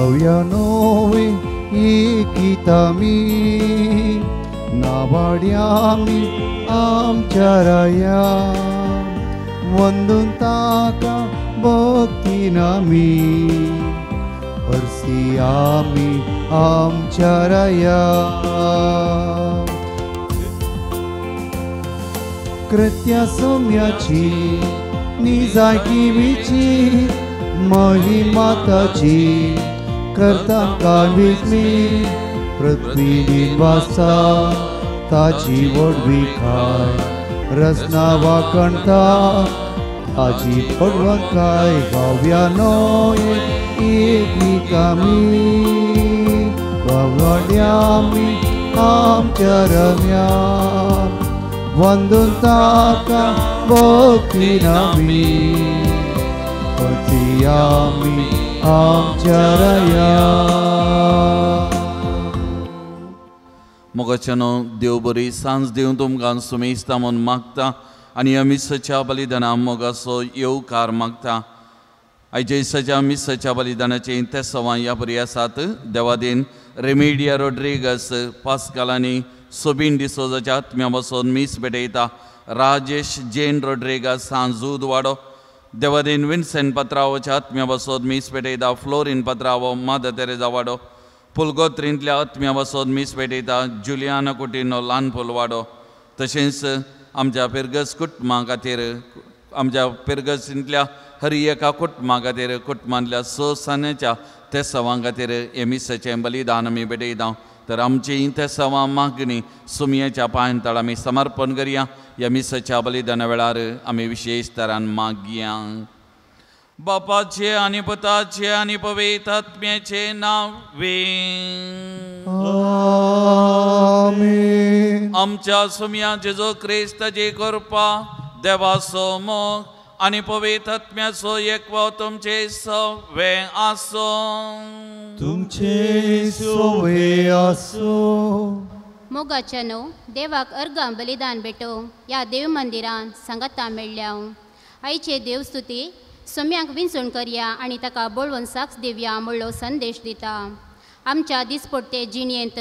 भाव्यानोवे एकितामी नावाड्यामी आमच्या राया वंदून ताका भक्तीनामी परसी आमी आमच्या राया कृत्या सोम्याची निजायकी विची महिमा ताची करता काविस्मी पृथ्वी निवासा ताची वडवी खाय रसना वाकणता ताची पडवण काय भाव्यानो एकिकामी भावड्यामी आमच्या रम्या वंदून ताका भक्तीनामी परसी आमी आमच्या राया मोगाच्यानो देव बरी सांज दिवन तुमकां सुमेस्ता म्हूण मागता आनी ह्या मिसाच्या बलिदाना मोगाचो येवकार मागता आयच्या दिसाच्या मिसाच्या बलिदानाचे ते सवां ह्या बरी आसात देवादीन रेमेडिया रोड्रिगस पास्काल आनी सोबीन डिसोजाच्या आत्म्या बसोन मीस भेटयता राजेश जेन रोड्रिगस सांजूद वाडो देवादीन विन्सेंट पत्रावोच्या आत्म्या बसोन मीस भेटयता फ्लोरीन पत्रावो मादा तेरेजा वाडो पुलगोत्रींतल्या आत्म्या बसोन मीस भेटयता जुलियाना कुटिनो ल्हान पुलवाडो तशेंच आमच्या पिर्गस कुटुंबा खातीर आमच्या पिर्गसींतल्या हर एका कुटुंबा खातीर कुटुंबांतल्या स सान्याच्या ते सवां खातीर हे मिसाचें बलिदान आमी भेटयता तर आमची ते सवां मागणी सुमयेच्या पांयतळ आमी समर्पण करया ह्या मिसाच्या बलिदाना वेळार आमी विशेश तरान मागया बापाचे आनी पुताचे आनी पवित्र आत्म्याचे नावे आमीन आमच्या सुमया जेजो क्रिस्ताची कृपा देवाचो मोग आनी पवित्र आत्म्याचो एकवो तुमचे सवे आसो तुमचे सोवे आसो मोगाच्या न्हू देवाक अर्गां बलिदान भेटो ह्या देव मंदिरान सांगाता मेळ्ळ्या आयचे देवस्तुती सोम्याक विंचूण करया आनी ताका बोळवून साक्ष दिवया म्हणलो संदेश दिता आमच्या दिसपट्टे जिणयेंत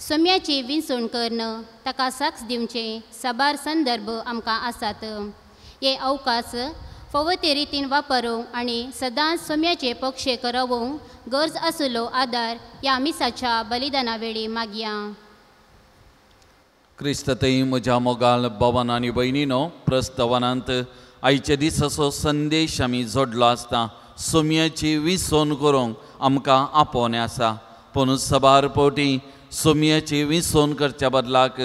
सोम्याची विंचूण कर्ण ताका साक्ष दिवचे साबार संदर्भ आमकां आसात हे अवकाश फवते रितीन वापरूंक आनी सदांच सोम्याचे पक्षे करवूंक गरज आसलो आदार ह्या मिसाच्या बलिदाना वेळी मागया क्रिस्ततय म्हज्या मोगाल भवन आनी भयणीनो प्रस्तवनांत आयचे दिसाचो संदेश आमी जोडलो आसता सोम्याची विसोन करूंक आमकां आपोवने आसा पूण सबार पोटी सोम्याची विसोन करच्या बदलाक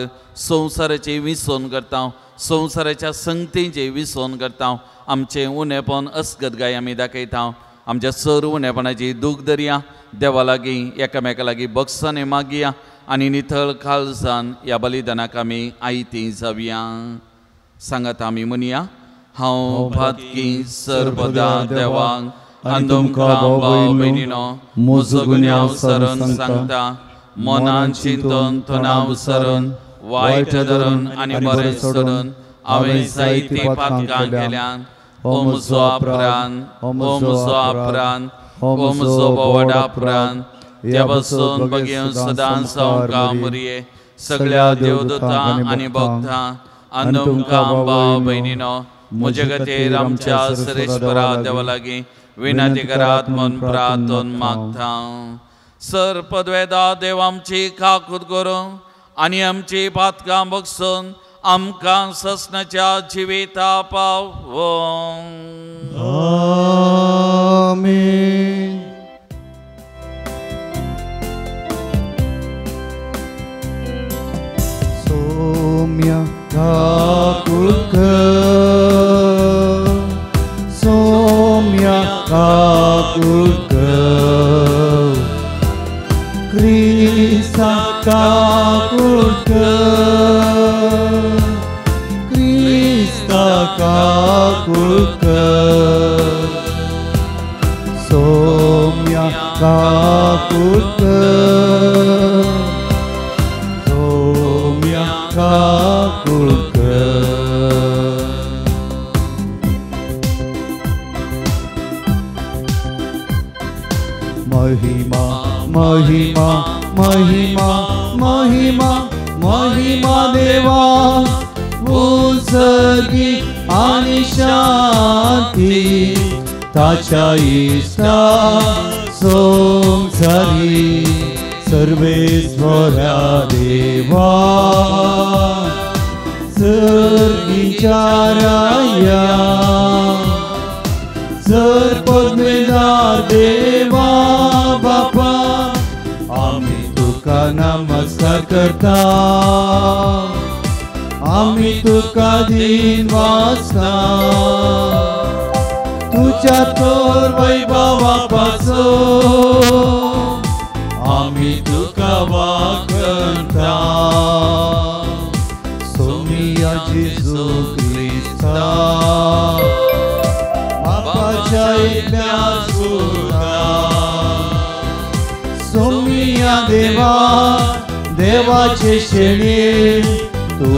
संवसाराची विसोन करता संवसाराच्या संगतीचें विसोन करता आमचें उणेपण अस्गतगाय आमी दाखयता आमच्या सर उणेपणाची दूख धरया देवा लागीं एकामेका लागीं बक्षाने मागया आनी नितळ खालसान ह्या बलिदानाक आमी आयती जावया सांगात आमी म्हणया हांव भातकी सर्वदा देवाक आनी तुमकां भाव भयणीनो म्हजो गुन्यांव सरून सांगता मनान चिंतून तोंडां उसरून वायट धरून आनी बरें सोडून हांवें जायती पातकां केल्यान हो म्हजो अपराध हो म्हजो अपराध हो म्हजो व्हड अपराध त्या बसून बगेन सदांच हांव मुरये सगळ्या देवदूतां आनी भक्तां आनी तुमकां भाव भयणीनो म्हजे खातीर आमच्या सरेश्वरा देवा लागीं विनंती करात म्हूण प्रार्थन मागता सर पदवेदा देव आमची काकूत करूं आनी आमची पातकां बगसून आमकां ससनाच्या जिविता पावो आमीन सोम्या काकुळकर सोम्या काकुळकर क्रिस्ता काकुळकर क्रिस्ता काकुळकर सोम्या काकुळकर सोम्या काकुळकर महिमा महिमा महिमा महिमा देवा उत्सर्गी आणि शांती ताच्या इष्टा संसारी सर्वेश्वरा देवा सर्गीच्या राया जर पद्मेदार देवा बापा आम्ही तुका नमस्कार करता आम्ही तुका दिन वाचता तुझ्या तोर वैभवापासो आम्ही तुका वागता सोमिया जेजू ख्रिस्ता बापाच्या एकल्या सुता सोमिया देवा देवाचे शेणे तू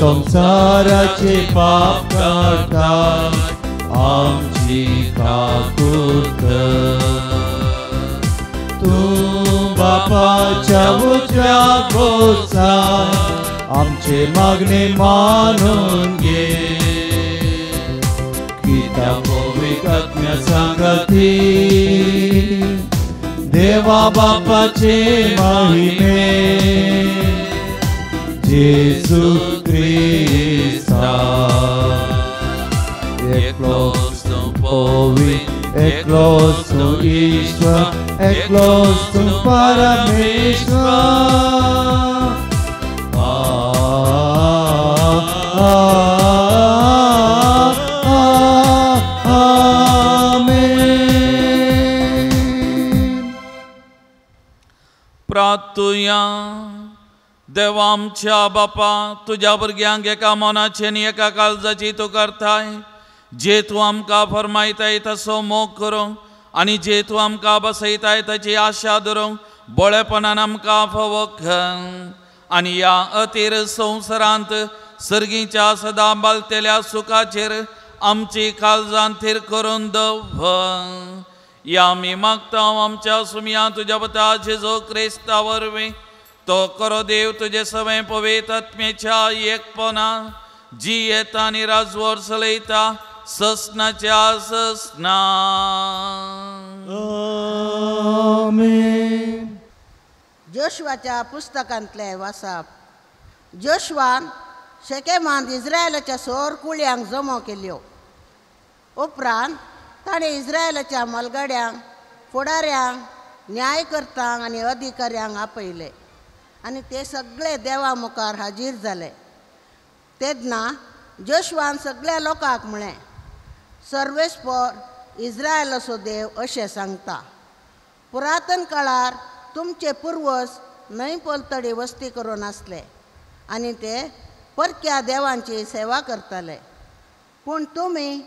संसाराचे पाप काढता आमची ठाकूर तू बापाच्या उजव्या बोचा आमचे मागणे मानून घे गीता पवित्र आत्म्या सांगती देवा बापाचे महिमे जेजू ख्रिस्ता एकलोस तू पवित्र एकलोस तू ईश्वर एकलोस तू परमेश्वर प्रार्थुया देवा आमच्या बापा तुझ्या भुरग्यांक एका मनाची आनी एका काळजाची तूं करताय जे तूं आमकां फरमायताय तसो मोग करूंक आनी जे तूं आमकां बसयताय ताची आशा धरूंक बोळेपणान आमकां फावो कर आनी ह्या अतीर संवसारांत सर्गीच्या सदां बालतेल्या सुखाचेर आमची काळजां थीर करून दवर या आमी मागता आमच्या सुमया तुज्या पुता जेजू क्रिस्ता वरवीं तो करो देव तुजे सवय पवित्र आत्म्याच्या एकपणा जी येता आनी राजवर चलयता ससनाच्या ससना आमेन. जोशुआच्या पुस्तकांतले वाचप जोशुआन शेकेमांत इस्रायलाच्या सोर कुळ्यांक जमो केल्यो उपरांत ताणें इस्रायलाच्या मलगड्यांक फुडाऱ्यांक न्यायकर्त्यांक आनी अधिकाऱ्यांक आपयले आनी ते सगळे देवा मुखार हाजीर जाले. तेन्ना जोशुआन सगळ्या लोकांक म्हळें सर्वेस्पर इस्रायलाचो देव अशें सांगता पुरातन काळार तुमचे पुर्वज न्हंय पलतडी वस्ती करून आसले आनी ते परक्या देवांची सेवा करताले पूण तुमी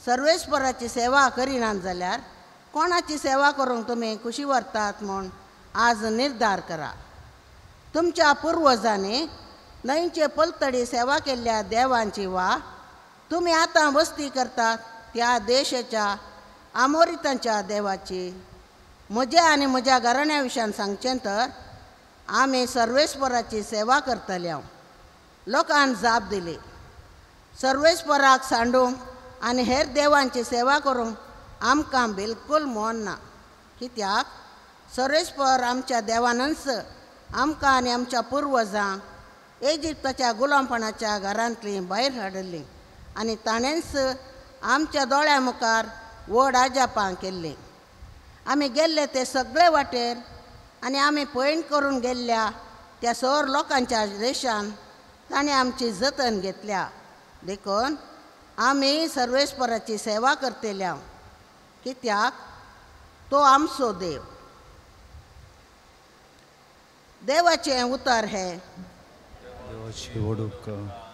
सर्वेस्पराची सेवा करिनात जाल्यार कोणाची सेवा करूंक तुमी कुशी व्हरतात म्हूण आज निर्धार करा. तुमच्या पुर्वजांनी न्हंयचे पलतडी सेवा केल्ल्या देवांची वा तुमी आतां वस्ती करतात त्या देशाच्या आमोरितांच्या देवाची म्हज्या आनी म्हज्या घराण्या विशयान सांगचें तर आमी सर्वेस्पराची सेवा करतले. लोकांन जाप दिली सर्वेस्पराक सांडूंक आनी हेर देवांची सेवा करूंक आमकां बिलकूल मोन ना कित्याक सर्वेस्पर आमच्या देवानंच आमकां आनी आमच्या पुर्वजांक इजिप्ताच्या गुलामपणाच्या घरांतलीं भायर हाडलीं आनी ताणेंच आमच्या दोळ्या मुखार व्हड आजापां केल्लीं. आमी गेल्ले ते सगळे वाटेर आनी आमी पयण करून गेल्ल्या त्या सर लोकांच्या देशान ताणें आमची जतन घेतल्या देखून आमी सर्वेस्पराची सेवा करतल्या कित्याक तो आमचो देव. देवाचें उतर हें देवाची व्हड उपकार.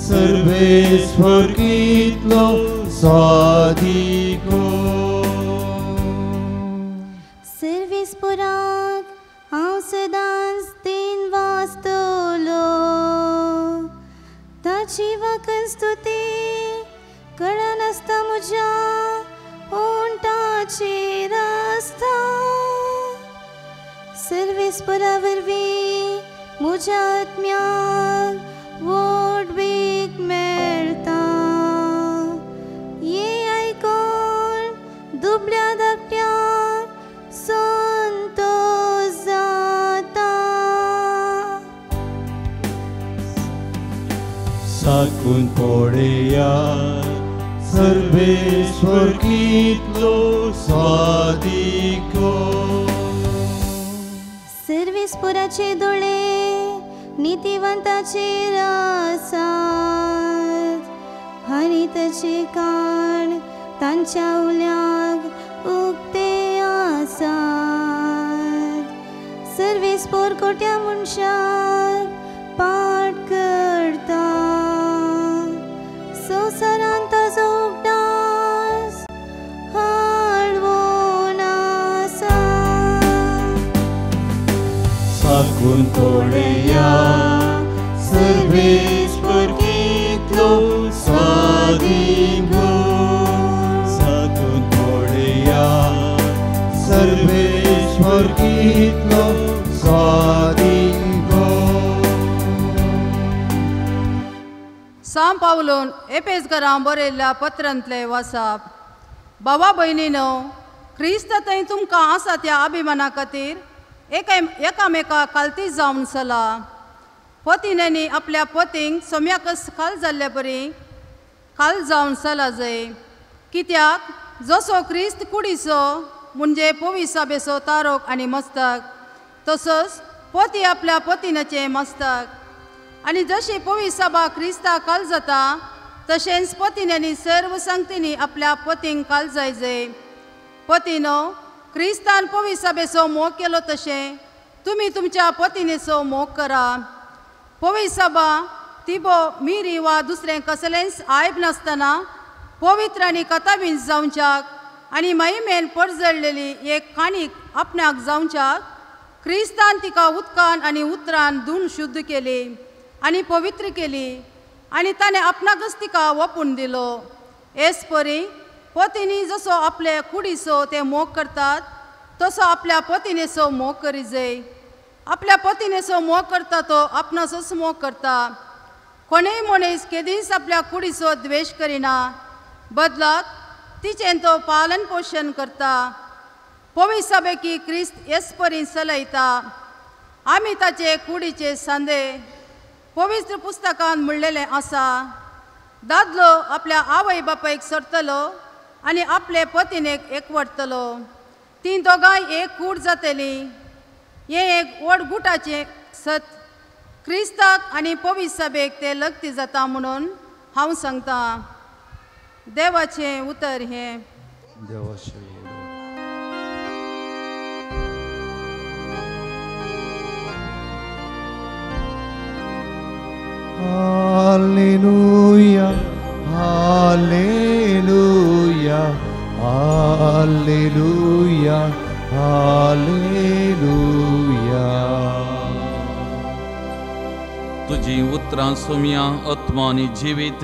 सर्वेश्वर कितलो स्वादिको सर्वेस्पराक हांव सदांच दिन वाचतलो ताची वाकन स्तुती कळन आसता म्हज्या ओंटाचेर आसता सर्वेस्परा वरवीं म्हज्या आत्म्याक व्हड वीख मेळटा ये आयकून दुबळ्या धाकट्यांक संतोष जाता साकून पळया सर्वेश्वर कितलो स्वादिको सर्वेस्पराचे दोळे नितिवंताचेर आसात आनी ताचे कान तांच्या उल्याक उक्ते आसात सर्वेस्पर कोट्या मनशाक पाट करता संवसारांत ताजो उगडास हाळवून आसा साकून पळया सर्वेश्वर कितलो स्वादिको साकून पळया सर्वेश्वर कितलो स्वादिको सांब पावलोन एपेसकारां बरयल्ल्या पत्रांतले वाचप भावा भयणीनो क्रिस्त थंय तुमकां आसा त्या अभिमाना खातीर एकामेका कालती जावन चला पतीनेनी आपल्या पतींक सोम्याकच काल जाल्ले बरी काल जावन चला जाय कित्याक जसो क्रिस्त कुडीचो म्हणजे पवित्र सभेचो तारोक आनी मस्तक तसोच पती आपल्या पतीनाचे मस्तक आनी जशी पवित्र सभा क्रिस्ताक काल जाता तशेंच पतीनेनी सर्व संगतींनी आपल्या पतींक काल जाय पतीनो क्रिस्तान पवित्र सभेचो मोग केलो तशें तुमी तुमच्या पतीनेचो मोग करा पवित्र सभा तिबो मिरी वा दुसरें कसलेंच आयब नासतना पवित्र आनी कथाबीन जावच्याक आनी महिमेन परजळलेली एक काणीक आपणाक जावच्याक क्रिस्तान तिका उदकान आनी उतरान धुवन शुद्ध केली आनी पवित्र केली आनी ताणें आपणाकच तिका वपून दिलो हेच परी पतीनी जसो आपले कुडीचो ते मोग करतात तसो आपल्या पतीनेचो मोग करी जाय आपल्या पतीनेचो मोग करता तो आपणाचोच मोग करता कोणेय मनीस केदींच आपल्या कुडीचो द्वेष करिना बदलाक तिचें तो पालन पोषण करता पवित्र सभेकी क्रिस्त हेच परी चलयता आमी ताचे कुडीचे सांदे पवित्र पुस्तकांत म्हणलेलें आसा दादलो आपल्या आवय बापायक सोडटलो आनी आपले पतीनेक एकवटतलो ती दोगांय एक कूड जातली हे एक व्हड गुटाचे सत क्रिस्ताक आनी पवित्र सभेक ते लग्ती जाता म्हणून हांव सांगता देवाचें उतर हें Hallelujah, hallelujah, hallelujah, hallelujah. तुझी उतरां सुम्या आत्मा आनी जिवीत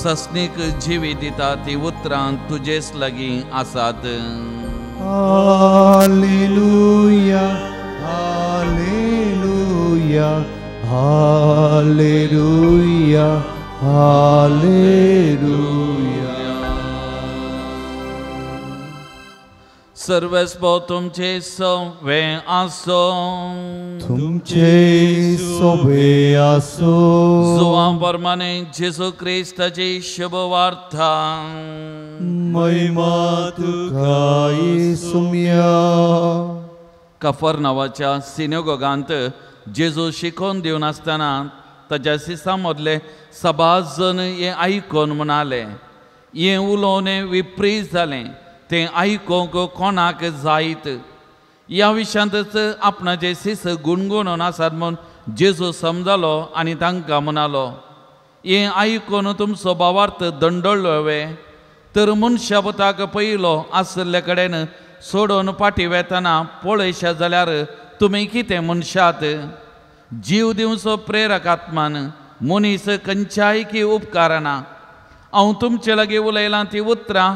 ससनीक जिवीत दिता ती उतरां तुजेच लागीं आसात Hallelujah, hallelujah, hallelujah, hallelujah. सर्वस्व तुमचे सवे आसो तुमचे सोबे आसो जुवा प्रमाणे जेजू क्रिस्ताची शुभ वार्ता महिमा तुका येसुम्या. कफरनावाच्या सिनेगोगांत जेजू शिकोवन दिवन आसतना ताच्या सिसां मदले 7 जण हें आयकोन म्हणाले हें उलोवन विपरीत जालें तें आयकोंक कोणाक जायत ह्या विशयांतच आपणाचे सीस गुणगुणून आसात म्हूण जेजू समजालो आनी तांकां म्हणालो, हें आयकून तुमचो भावार्थ दंडळ्ळो हांवें, तर मनशापताक पयलो आसले कडेन सोडून फाटीं वेतना पळयशा जाल्यार तुमी कितें मनशात? जीव दिवचो प्रेरक आत्मान मनीस खंयच्याय की उपकारना. हांव तुमचे लागीं उलयलां ती उतरां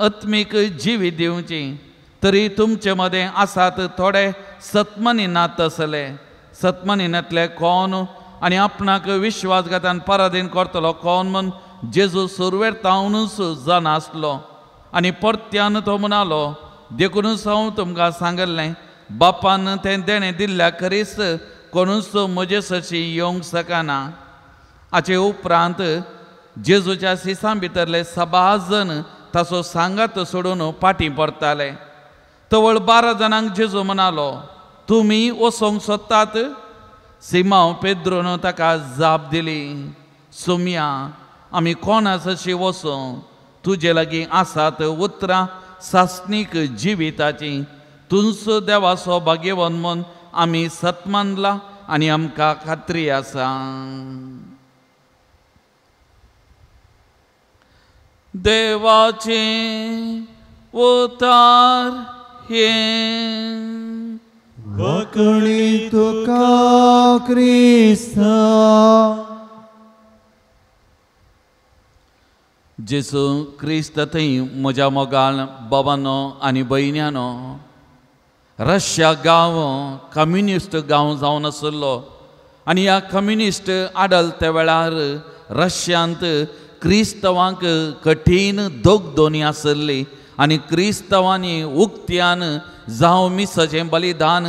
आत्मीक जिवीत दिवची. तरी तुमचे मदें आसात थोडे सत्मनिनात तसले. सत्मनिनांतले कोण आनी आपणाक विश्वासघातान पराधीन करतलो कोण म्हूण जेजू सुरवेतावनूच जानासलो. आनी परत्यान तो म्हणालो, देखूनच हांव तुमकां सांगलें, बापान तें देणें दिल्ल्या खरीच कोणूच म्हजे सशी येवंक शकना. हाचे उपरांत जेजूच्या सिसां भितरले 6 जण ताचो सांगात सोडून फाटीं परताले. तवळ 12 जाणांक जेजू म्हणालो, तुमी वचोंक सोदतात? सिमांव पेद्रोन ताका जाप दिली, सुमया, आमी कोणा सशी वचूं? तुजे लागीं आसात उतरां सासणीक जिविताची. तुंच देवाचो भाग्यवन म्हूण आमी सत मानला आनी आमकां खात्री आसा. देवाचे उतार हे. वखणी तुका क्रिस्ता. जेसू क्रिस्त थंय म्हज्या मोगाळ बाबांनो आनी भयण्यांनो, रशिया गांव कम्युनिस्ट गांव जावन आसलो आनी ह्या कम्युनिस्ट आडल त्या वेळार रशियांत क्रिस्तवांक कठीण दोगदोनी आसली आनी क्रिस्तवांनी उक्त्यान जावं मिसाचें बलिदान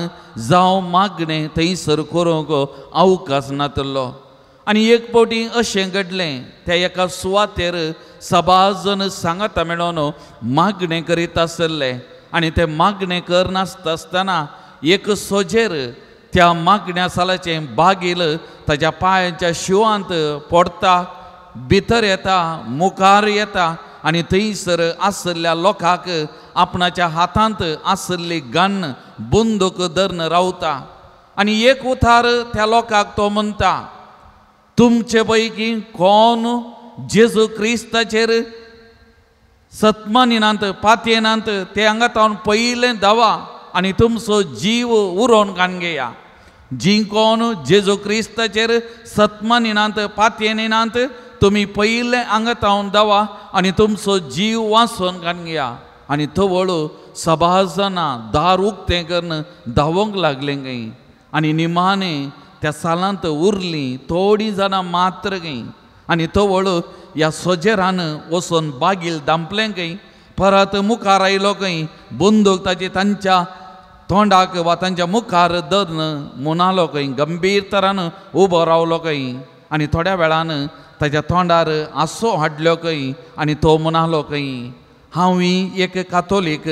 जावं मागणें थंयसर करूंक अवकाश नासलो. आनी एक फावटी अशें घडलें, त्या एका सुवातेर 6 जण सांगाता मेळोन मागणें करीत आसले आनी ते मागणें करनासतना एक सोजेर त्या मागण्या सालाचें बागील ताच्या पांयाच्या शिवांत पडटा, भितर येता, मुखार येता आनी थंयसर आसलेल्या लोकांक आपणाच्या हातांत आसली गण बंदूक धरून रावता. आनी एक उतार त्या लोकांक तो म्हणटा, तुमचे पैकी कोण जेजू क्रिस्ताचेर सत्मानिनांत पातयेनांत ते हांगा तावन पयलें धांवा आनी तुमचो जीव उरोवन काणगेया. जी कोण जेजू क्रिस्ताचेर सत्मानिनांत पातयेनांत तुमी पयलें हांगा तावन धांवा आनी तुमचो जीव वाचोवन काणगेया. आनी थवळ 6 जाणां दार उक्तें करून धांवूंक लागलें गई. आनी निमाणें त्या सालांत उरलीं थोडीं जाणां मात्र गई. आनी थवळ ह्या सोजेरान वचून बागील दांपलें गई. परत मुखार आयलो गई, बंदूक ताची तांच्या तोंडाक वा तांच्या मुखार धरून मुनालो गई, गंभीर तरान उबो रावलो गई. आनी थोड्या वेळान ताच्या तोंडार आंसो हाडल्यो गई आनी तो म्हणालो गई, हांवूय एक कातोलीक,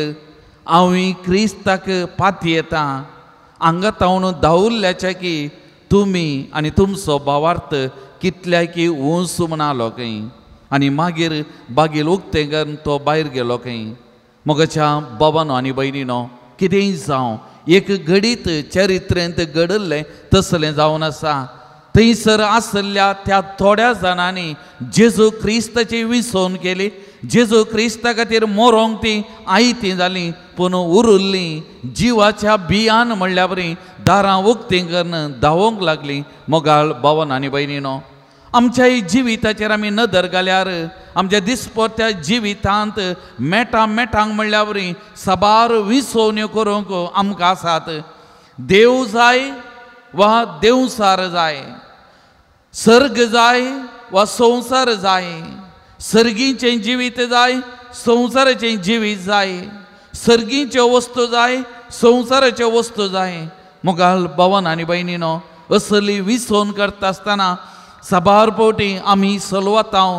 हांवूय क्रिस्ताक पातयेतां. हांगा तावन धांवल्ल्याचे की तुमी आनी तुमचो भावार्थ कितल्याय की उंच म्हणालो खंय. आनी मागीर बागील उक्तें करून तो भायर गेलो खंय. मोगाच्या बाबांनो आनी भयणीनो, कितेंय जावं एक घडीत चरित्रेंत घडल्लें तसलें जावन आसा. थंयसर आसल्या त्या थोड्या जाणांनी जेजू क्रिस्ताची विसवण केली. जेजू क्रिस्ता खातीर मरोंक ती आयतीं जालीं, पूण उरिल्लीं जिवाच्या बियान म्हणल्या बरी दारां उक्तीं करून धांवोंक लागलीं. मोगाळ भावन आनी भयणीनो, आमच्या जिविताचेर आमी नदर घाल्यार आमच्या दिसपट्ट्या जिवितांत मेटांक म्हणल्या बरी साबार विसवण्यो करूंक आमकां आसात. देव जाय वा देवसार जाय, सर्ग जाय वा संवसार जाय, सर्गीचें जिवीत जाय, संवसाराचें जिवीत जाय, सर्गीच्यो वस्तू जाय, संवसाराच्यो वस्तू जाय. मोगाल भावन आनी भयणीनो, असली विसवण करता आसतना साबार फावटी आमी सलवतांव,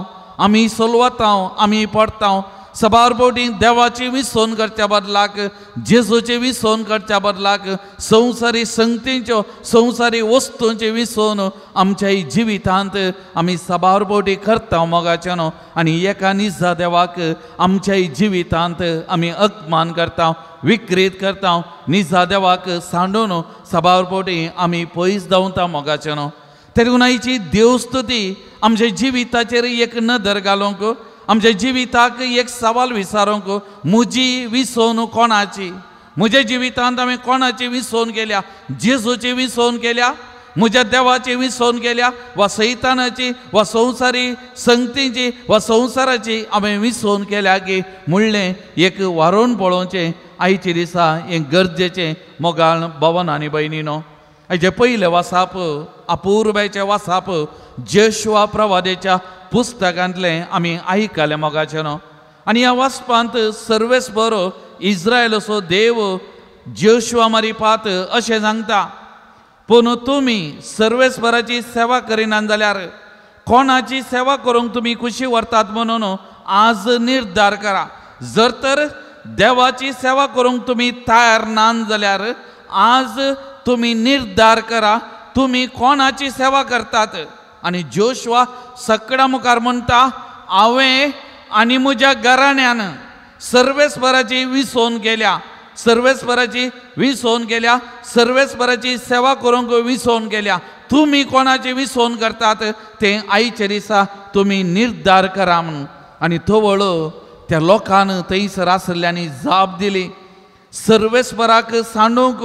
आमी पडटाव. सबारपोटी देवाची विसोन करच्या बदलाक जेजूचे विसोन करच्या बदलाक संवसारी संगतींच्यो संवसारी वस्तूंचे विसोन आमच्या जिवितांत आमी सबारपोटी करता मोगाचे न्हू आनी एका निजा देवाक आमच्या जिवितांत आमी अपमान करता विकृत करता निजा देवाक सांडून सबारपोटी आमी पयस धांवता मोगाचे न्हू तेरुनाईची देवस्तुती आमच्या जिविताचेर एक नदर घालूंक आमच्या जिविताक एक सवाल विचारूंक म्हजी विसोन कोणाची म्हज्या जिवितांत हांवें कोणाची विसोन केल्या जेजूची विसोन केल्या म्हज्या देवाची विसोन केल्या वा सैतानाची वा संवसारी संगतीची वा संवसाराची हांवें विसोन केल्या की म्हणलें एक वारोवन पळोवचें आयचे दिसा हें गरजेचें मोगाळ भवन आनी भयणीनो हेजे पयले वासाप अपूर्वेचे वासाप जोशुआ प्रवादेच्या पुस्तकांतलें आमी आयकलें मोगाचें न्हू आनी ह्या वाचपांत सर्वेस बरो इस्रायलाचो देव जोशुआ मारिपात अशें सांगता पूण तुमी सर्वेस्पराची सेवा करिनात जाल्यार कोणाची सेवा करूंक तुमी कुशी व्हरतात म्हणून आज निर्धार करा जर तर देवाची सेवा करूंक तुमी तयार नात जाल्यार आज तुमी निर्धार करा तुमी कोणाची सेवा करतात आनी जोशुआ सकडा मुखार म्हणटा हांवें आनी म्हज्या घराण्यान सर्वेस्पराची विसोन केल्या सर्वेस्पराची विसोन केल्या सर्वेस्पराची सेवा करूंक विसोन केल्या तुमी कोणाची विसोन करतात तें आयचे दिसा तुमी निर्धार करा म्हणून आनी थवळ त्या लोकान थंयसर आसल्ल्यांनी जाप दिली सर्वेस्पराक सांडूंक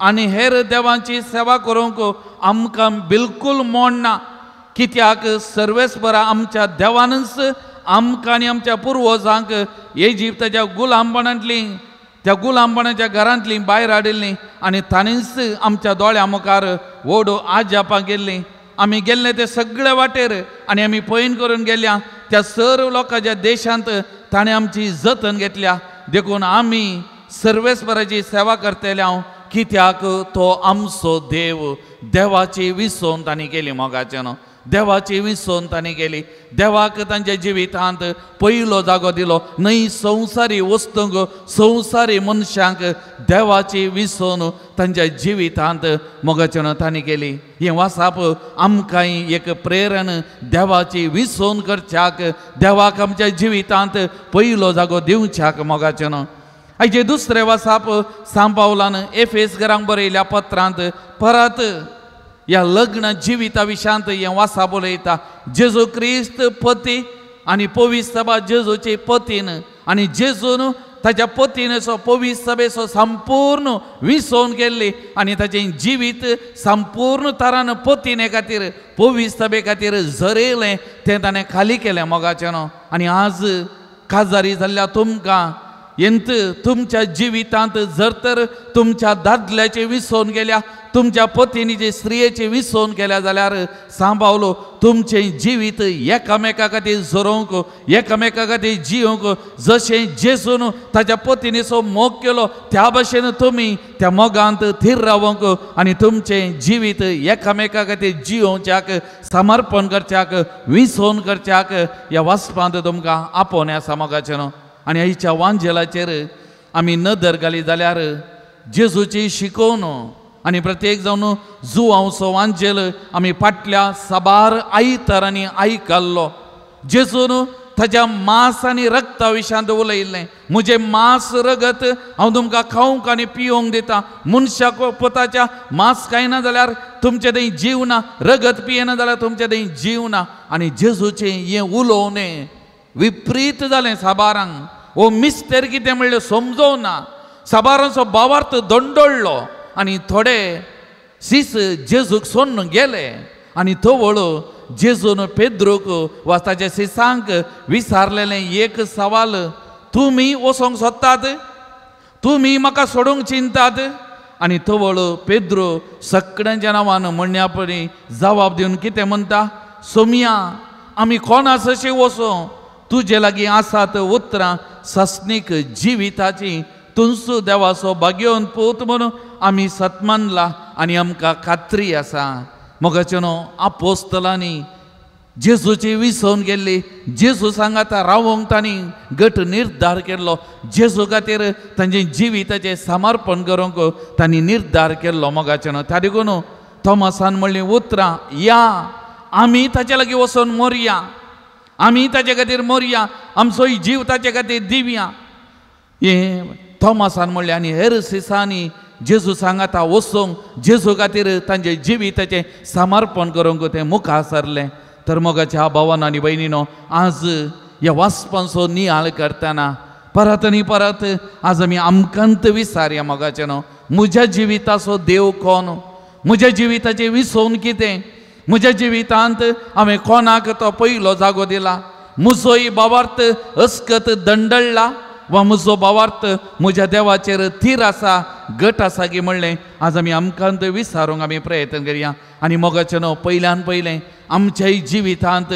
आनी हेर देवांची सेवा करूंक आमकां बिलकूल मोड ना कित्याक सर्वेस्परा आमच्या देवानच आमकां आनी आमच्या पुर्वजांक इजिप्ताच्या गुलामपणांतली त्या गुलामपणाच्या घरांतली भायर हाडिल्लीं आनी तांणीच आमच्या दोळ्या मुखार व्हडू आजापां गेल्लीं आमी गेल्ले ते सगळे वाटेर आनी आमी पयन करून गेल्या त्या सर्व लोकांच्या देशांत ताणें आमची जतन घेतल्या देखून आमी सर्वेस्पराची सेवा करतले हांव कित्याक तो आमचो देव देवाची विसोन तांणी केली मोगाचें न्हू देवाची विसोन तांणी केली देवाक तांच्या जिवितांत पयलो जागो दिलो न्हय संवसारी वस्तूंक संवसारी मनशांक देवाची विसोन तांच्या जिवितांत मोगाचें तांणी केली हें वासाप आमकांय एक प्रेरण देवाची विसोन करच्याक देवाक आमच्या जिवितांत पयलो जागो दिवच्याक मोगाचें न्हू हाचे दुसरे वासाप सांत पावलान एफेस घरांक बरयल्या पत्रांत परत ह्या लग्न जिविता विशांत हें वासाप उलयता जेजू क्रिस्त पती आनी पवित्र सभा जेजूचे पतीन आनी जेजून ताच्या पतीनचो पवित्र सभेचो संपूर्ण विसोन केल्ली आनी ताचें जिवीत संपूर्ण तरान पतीने खातीर पवित्र सभे खातीर झरयलें तें ताणें खाली केलें मोगाचें न्हू आनी आज काजारी जाल्ल्या तुमकां येंत तुमच्या जिवितांत जर तर तुमच्या दादल्याचे विसोन गेल्या तुमच्या पत्नीचे स्त्रियेचे विसोन केल्या जाल्यार सांबावलो तुमचें जिवीत एकामेका खातीर झरोवंक एकामेका खातीर जियोवंक जशें जेजून ताच्या पत्नीचो मोग केलो त्या भशेन तुमी त्या मोगांत थीर रावंक आनी तुमचें जिवीत एकामेका खातीर जियोवच्याक समर्पण करच्याक विसोन करच्याक ह्या वाचपांत तुमकां आपोवणें आसा मोगाचें न्हू आनी आयच्या वांजेलाचेर आमी नदर घाली जाल्यार जेजूची शिकोवन आनी प्रत्येक जावन जुवांवचो वांजेल आमी फाटल्या साबार आयतारांनी आयकल्लो जेजून ताच्या मांस आनी रगता विशांत उलयल्लें म्हजें मांस रगत हांव तुमकां खावंक आनी पियोंक दिता मनशाक पोताच्या मांस खायना जाल्यार तुमचे थंय जीव ना रगत पियेना जाल्यार तुमचे थंय जीव ना आनी जेजूचें हें उलोवणें विपरीत जालें साबारांक ओ मिस्तेर कितें म्हणलें समजोवना साबारांचो भावार्थ दंडोळ्ळो आनी थोडे सीस जेजूक सोडून गेले आनी थवळ जेजून पेद्रूक वा ताच्या सिसांक विचारलेलें एक सवाल तुमी वचोंक सोदतात तुमी म्हाका सोडूंक चिंतात आनी थवळ पेद्रू सगळ्यांच्या नांवान म्हणल्या परी जबाब दिवन कितें म्हणटा सोमया आमी कोणास अशें वचूं तुजे लागीं आसात उतरां सस्नीक जिविताची तुमचो देवाचो भाग्यवन पूत म्हणून आमी सतमानला आनी आमकां खात्री आसा मोगाचें न्हू आपोस्तलांनी जेजूची विसवून गेल्ली, जेजू सांगाता रावोंक तांणी गट निर्धार केल्लो, जेजू खातीर तांचे जिविताचें समर्पण करूंक तांणी निर्धार केल्लो मोगाचें न्हू. त्या देखून थोमासान म्हणली उतरां या, आमी ताचे लागीं वचून मोरया, आमी ताचे खातीर मोरया, आमचो जीव ताचे खातीर दिवया. हे थोमासान म्हणलें आनी हेर सिसांनी जेजू सांगाता वचूंक जेजू खातीर तांचे जिविताचें समर्पण करूंक ते मुखार सरले. तर मोगाच्या भावान आनी भयणीनो, आज ह्या वाचपांचो नियाळ करतना परत आनी परत आज आमी आमकांत विचारया मोगाचें न्हू, म्हज्या जिविताचो देव कोण, म्हज्या जिविताचें विसवून कितें, म्हज्या जिवितांत हांवें कोणाक तो पयलो जागो दिला, म्हजोय भावार्थ अस्कत दंडळ्ळा वा म्हजो भावार्थ म्हज्या देवाचेर थीर आसा, गट आसा की म्हणलें आज आमी आमकांत विचारूंक आमी प्रयत्न करया. आनी मोगाचें न्हू, पयल्यान पयलें आमच्याय जिवितांत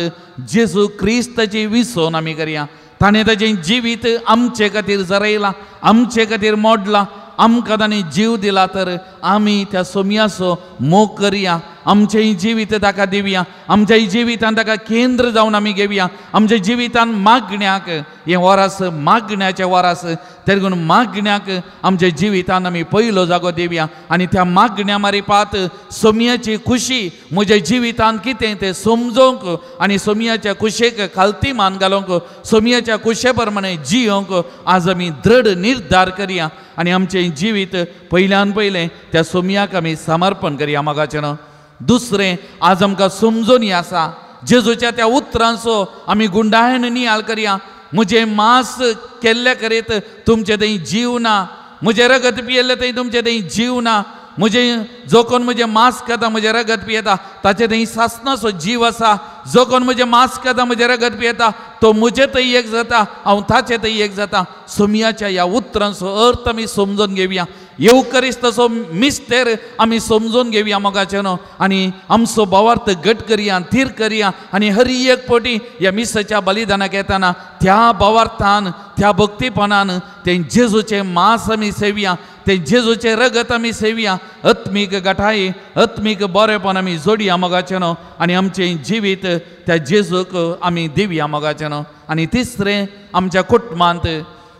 जेजू क्रिस्ताची विसवून आमी करया. ताणें ताचें जिवीत आमचे खातीर जरयलां, आमचे खातीर मोडलां, आमकां ताणें जीव दिला, तर आमी त्या सोमयाचो मोग करया, आमचेय जिवीत ताका दिवया, आमच्या जिवितांत ताका केंद्र जावन आमी घेवया. आमच्या जिवितांत मागण्याक हें वरास मागण्याचें वरास, ते देखून मागण्याक आमच्या जिवितांत आमी पयलो जागो दिवया. आनी त्या मागण्या मारिपात सोमयाची खुशी म्हज्या जिवितांत कितें तें समजोवंक आनी सोमयाच्या कुशेक खालती मान घालूंक, सोमयाच्या कुशे प्रमाणे जियोंक आज आमी दृढ निर्धार करया. आनी आमचें जिवीत पयल्यान पयलें त्या सोमयाक आमी समर्पण करया मोगाचें न्हू. दुसरें आज आमकां समजून आसा, जेजूच्या त्या उतरांचो आमी गुंडाळेन नियाळ करया. म्हजें मांस केल्ले करीत तुमचे थंय जीव ना, म्हजें रगत पियेल्लें थंय तुमचे थंय जीव ना, म्हजें जो कोण म्हजें मांस खाता म्हजें रगत पियेता ताचे थंय सासणाचो जीव आसा, जो कोण म्हजें मांस खाता म्हजें रगत पियेता तो म्हजे थंय एक जाता, हांव ताचे थंय एक जाता. सोमयाच्या ह्या उतरांचो अर्थ आमी समजून घेवया, येवकरिस्ताचो मिस्तेर आमी समजून घेवया मोगाचें न्हू. आनी आमचो भावार्थ घट करया, थीर करया. आनी हर एक फावटी ह्या मिसाच्या बलिदानाक येताना त्या भावार्थान, त्या भक्तीपणान तें जेजूचें मांस आमी सेवया, तें जेजूचें रगत आमी सेवया, आत्मीक गटाय, आत्मीक बरेपण आमी जोडया मोगाचें न्हू. आनी आमचें जिवीत त्या जेजूक आमी दिवया मोगाचें न्हू. आनी तिसरें, आमच्या कुटुंबांत,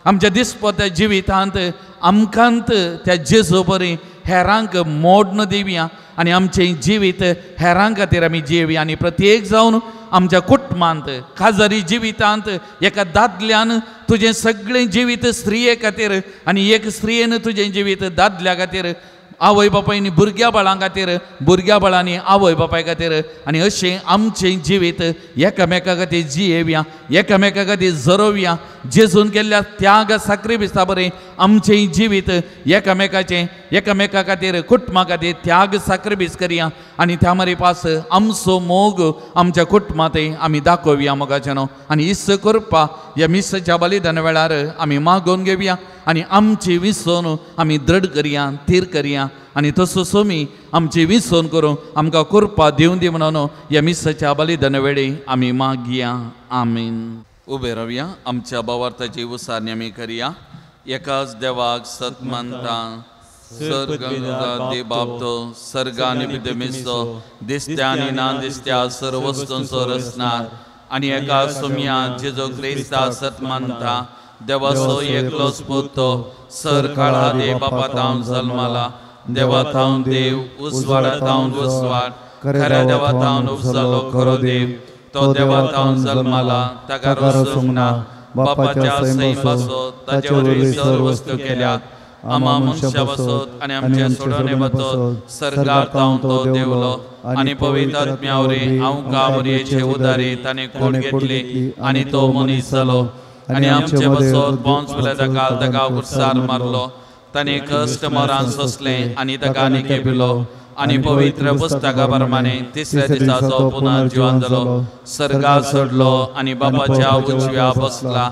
आमच्या दिसपट्या जिवितांत आमकांत त्या जेजू बरी हेरांक मोडन दिवया. आनी आमचें जिवीत हेरां खातीर आमी जियेवया. आनी प्रत्येक जावन आमच्या कुटुंबांत, खाजरी जिवितांत एका दादल्यान तुजें सगळें जिवीत स्त्रिये खातीर आनी एक स्त्रियेन तुजें जिवीत दादल्या खातीर, आवय बापायनी भुरग्या बाळां खातीर, भुरग्या बाळांनी आवय बापाय खातीर, आनी अशें आमचें जिवीत एकामेका खातीर जियेवया, एकामेका खातीर जरोवया. जेजून केल्ल्या त्याग साक्रिफिसा बरें आमचें जिवीत एकामेका खातीर, कुटुंबा खातीर त्याग साक्रिफीस करया. आनी त्या मारिपास आमचो मोग आमच्या कुटुंबांतय आमी दाखोवया मोगाचें न्हू. आनी इस करपा ह्या मिसाच्या बलिदाना वेळार आमी मागोवन घेवया आनी आमची विसवण आमी दृढ करया, थीर करया. आनी तसो सोमी आमची विसवण करूं आमकां कृपा दिवं दी म्हणून ह्या मिसाच्या बलिदाना वेळी आमी मागया. आमीन. उबे रावया, आमच्या भावार्थाची उसारणी आमी करया. एकाच देवाक सत मानता, सर्ग बाबतो सर्गानी भितमिसो दिसत्या आनी ना दिसत्या सर्व वस्तूंचो रचणार. आनी एका सोमया जेजो क्रिस्ता सत मानता, देवाचो एकलोच पुतो, सर काळा दे बापा तावन जल्माला, देवा तावन देव, उजवाडा तावन उजवाड, खऱ्या देवा तावन उपजालो खरो देव. तो देवा तावन जल्माला, ताका रसूंक ना, बापाच्या सैम बसोत, ताचे वरवीं सर्व वस्तू केल्यात. आमा मनशा बसोत आनी आमचे सोडोने बसोत, सर्गार तावन तो देवलो. आनी पवित्र आत्म्यावरी हांव गावरयेचे उदारी ताणें कूड घेतली आनी तो मनीस जालो. आनी आमचे बसोत पोंच ताका ताका उर्सार मारलो. ताणें कश्ट मोरान सोंसलें आनी ताका आनीक पिलो. आनी पवित्र पुस्तका प्रमाणे तिसऱ्या दिसाचो पुनर्जीवन जालो, सर्गार चडलो आनी बापाच्या उजव्या बसला.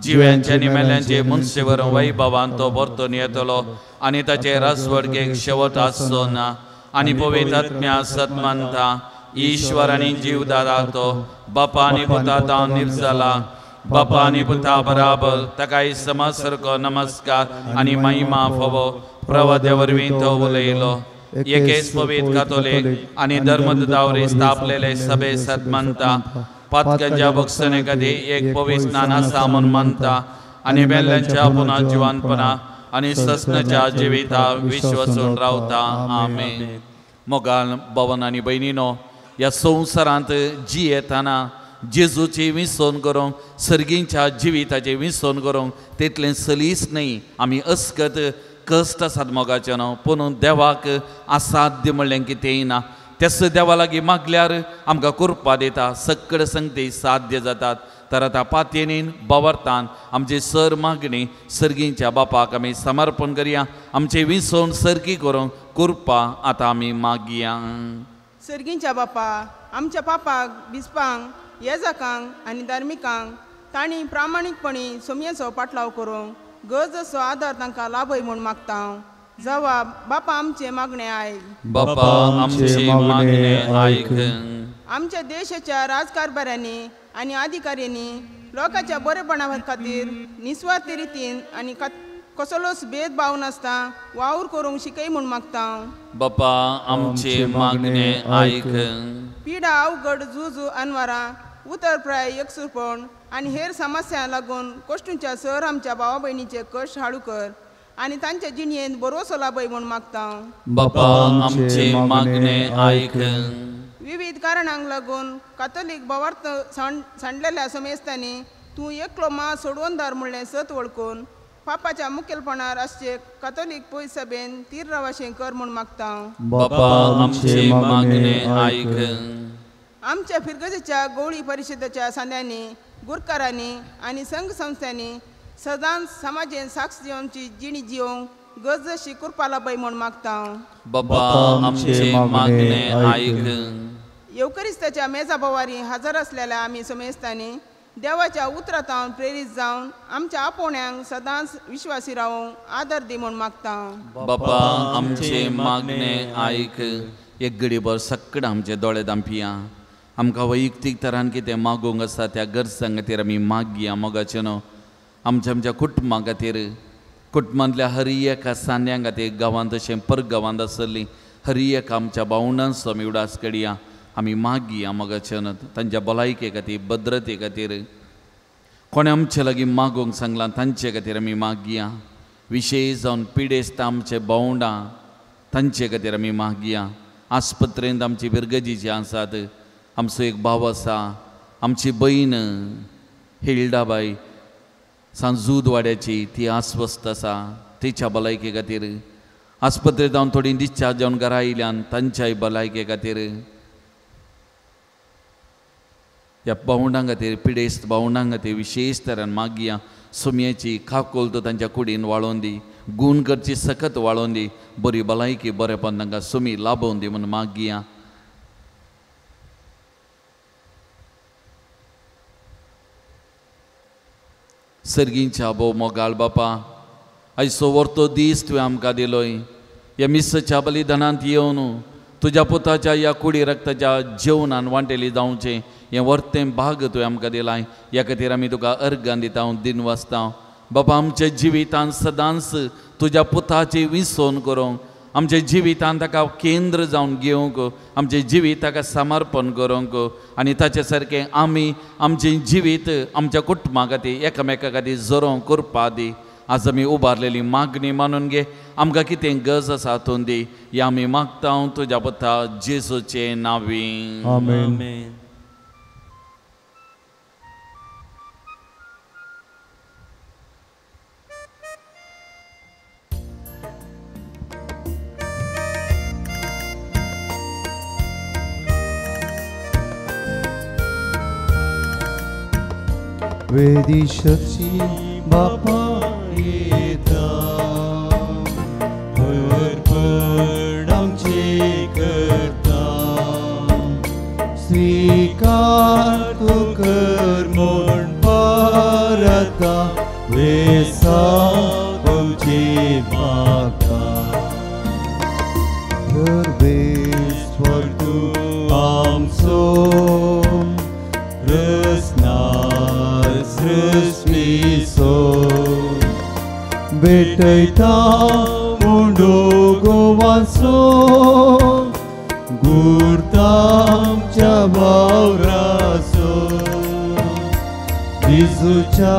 जिव्यांचे आनी मेल्यांचे मनशे व्हरून वैभवान तो परतून येतलो आनी ताचे राजवडकेक शेवट आसचो ना. आनी पवित्र आत्म्या सत मानता, ईश्वर आनी जीवदाता तो, बापा आनी पुता तावन निर्जला, बापा आनी पुता बराबर, ताका समा सारको नमस्कार आनी महिमा फोवो. प्रवाद्या वरवीं तो उलयलो. एकेच पवित्र कातोलिक आणि धर्मदुतावरी स्थापलेले सभे सद्मंता पातकांच्या भक्षणे कधी एक पवित्र नानासा म्हणून म्हणता आणि बेल्ल्यांच्या पुन्हा जिवानपणा आणि ससनाच्या जिविता विश्वासून रावता आमेन. मोगाल भवन आणि बहिणीनो, या संवसारांत जी येताना जेजूची विसोन करूंक सर्गींच्या जिविताची विसोन करूंक तितलें सलीस न्ही. आमी अस्कत कश्ट आसात मोगाचे न्हू, पूण देवाक असाध्य म्हणलें कितेंय ना. तेच देवा लागीं मागल्यार आमकां करपा दिता, सकड संगती साध्य जातात. तर आतां पातयेनीन बावर्तान आमची सर मागणी सर्गींच्या बापाक आमी समर्पण करया. आमचे विसोन सर्गी करूंक कृपा आतां आमी मागया. सर्गींच्या बापा, आमच्या पापाक बिस्पांक येजाकांक आनी धार्मिकांक तांणी प्रामाणीकपणी सोमयेचो पाटलाव करूंक गरजसो आदार तांकां लाभय म्हूण मागता हांव. जवाब बापा आमचे मागणे आयक. बापा आमचे मागणे आयक. आमच्या देशाच्या राजकारभाऱ्यांनी आनी अधिकाऱ्यांनी लोकांच्या बरेपणा खातीर निस्वार्थी रितीन आनी कसलोच भेदभाव नासता वावर करूंक शिकय म्हूण मागता हांव. बापा आमचे मागणे आयक. पिडा अवघड झुजू अनवरां उतरप्राय एकसुरपण आनी हेर समस्यांक लागून कोश्टूंच्या सर आमच्या भावा भयणीचे कश्ट हाडू कर आनी तांच्या जिणयेंत बरोसो लाभय म्हूण मागता हांव. बापा आमचे मागणे आयक. विविध कारणांक लागून कातोलीक भावार्थ सांडलेल्या समेस्तांनी तूं एकलो मा सोडवून धार म्हणलें सत वळखून पापाच्या मुखेलपणार आसचे कातोलीक पयस सभेन तीर रावाशें कर म्हूण मागता हांव. बापा आमचे मागणे आयक. आमच्या फिरगजेच्या गवळी परिशदेच्या सांद्यांनी गुरकारांनी आनी संघ संस्थांनी सदांच समाजेन साक्ष जिवनची जिणी जिवंक गरजशी कृपा लाभय म्हूण मागता हांव. बापा आमचे मागणे आयक. येवकरिस्ताच्या मेजा बोवारी हजर असलेल्या आमी समेस्तांनी देवाच्या उतरांत प्रेरीत जावन आमच्या आपोवण्यांक सदांच विश्वासी रावूंक आदर दी म्हूण मागता हांव. बापा आमचे मागणे आयक. एक घडीभर सक्कड आमचे दोळे दांपिया. आमकां वैयक्तीक तरान कितें मागूंक आसा त्या गरजां खातीर आमी मागया मोगाचें न्हू. आमच्या कुटुंबा खातीर, कुटुंबांतल्या हर एका सान्यां खातीर गांवांत तशें परगांवांत आसली हर एक आमच्या भावंडांचो आमी उडास काडया. आमी मागया मोगाचें न्हू. तांच्या भलायके खातीर, भद्रते खातीर कोणें आमचे लागीं मागूंक सांगलां तांचे खातीर आमी मागया. विशेश जावन पिडेस्त आमचे भावंडां तांचे खातीर आमी मागया. आस्पत्रेंत आमची बिरगजीची आसात. आमचो एक भाव आसा, आमची भयण हिल्डाबाई सांजूद वाड्याची, ती आस्वस्थ आसा. तिच्या भलायके खातीर आस्पत्रेंत जावन थोडी डिस्चार्ज जावन घरा आयल्यान तांच्याय भलायके खातीर ह्या भावंडां खातीर, पिडेस्त भावंडां खातीर विशेश तरान मागया. सुमयेची खाकोल तो तांच्या कुडीन वाळोवन दी, गूण करची सखत वाळोवन दी, बरी भलायकी बरेपण तांकां सुमी लाभोवन दी म्हूण मागया. सर्गींच्या भोव मोगाळ बापा, आयचो व्हरतो दीस तुवें आमकां दिलोय. ह्या मिस्साच्या बलिदानांत येवन तुज्या पुताच्या ह्या कुडी रक्ताच्या जेवणान वांटेली जावचें हें वर्तें भाग तुवें आमकां दिलाय. ह्या खातीर आमी तुका अर्गां दिता, दिन वाचता. बापा आमच्या जिवितांत सदांच तुज्या पुताची विसोन करूंक, आमच्या जिवितांत ताका केंद्र जावन घेवंक, आमचे जिवीत ताका समर्पण करूंक आनी ताचे सारकें आमी आमचें जिवीत आमच्या कुटुंबा खातीर एकामेका खातीर जोरोवंक करपा दी. आज आमी उबारलेली मागणी मानून घे. आमकां कितें गरज आसा हातून दी. हे आमी मागता तुज्या पुता जेजूचे नांवी. आमेन. वेदिशाची बापा येता, अर्पण आमचे करता, स्वीकार तूं कर म्हूण परता, वेसा आमची मागता. सर्वेश्वर तूं आमचो सृष्टीचो भेटयता म्हूण कोंडो गोवासो गुर्तामच्या वावरासो दिसूच्या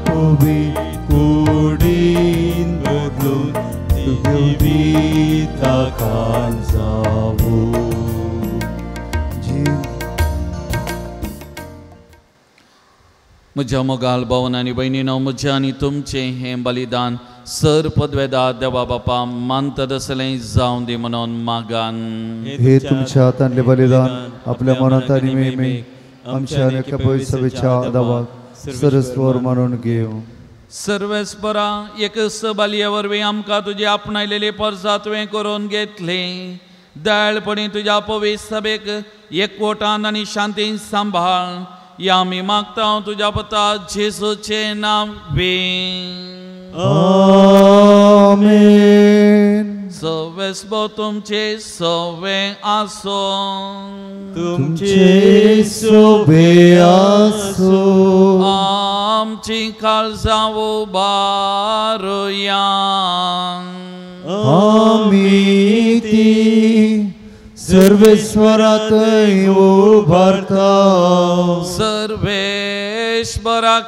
पोवी कुडीन बदलून तुझी ताकान जावो म्हज्या मोगाल भावन आनी भयणीनो, म्हजें आनी तुमचें हें बलिदान सर पदवेदार देवा बापा मानतद असलें जावं दी म्हणून मागान. हे तुमच्या हातांतलें बलिदान आपल्या मनांत आनी मेमेक आमच्या अनेक सभेच्या आदावाक सरस्वर मानून घेव. सर्वेस्परा एकच बालये वरवीं आमकां तुजे आपणायलेली परसां तुवें करून घेतली. दयाळपणी तुज्या पवित्र सभेक एकवटान आनी शांतीन सांबाळ. या आमी मागता तुज्या पुता जेसूचे नांवें. आमेन. सवेस्पो तुमचे सवे आसो. तुमचे सोबे आसो. आमची काळजां उबारुया. आमी ती सर्वेश्वरात उभारता. सर्वेश्वराक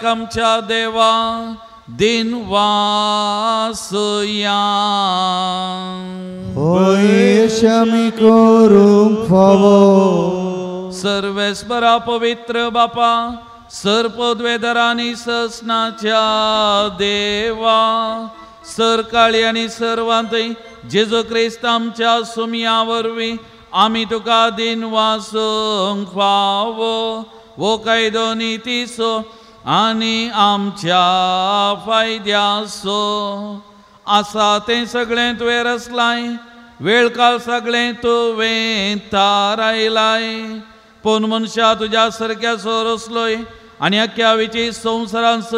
आमच्या देवा दिनवासुया. होय आमी करूंक फावो. सर्वेश्वरा पवित्र बापा सर पदवेदारांनी ससनाच्या देवा सर काळी आनी सर्वांतय जेजू क्रिस्त आमच्या सुमया वरवीं आमी तुका दिनवासूंक फावो. वो कायदो नितीसो आनी आमच्या फायद्यासो आसा तें सगळें तुवें रचलाय. वेळ काळ सगळें तुवें थारायलाय. पूण मनशा तुज्या सारक्याचो रचलोय आनी अख्ख्या विची संवसारांस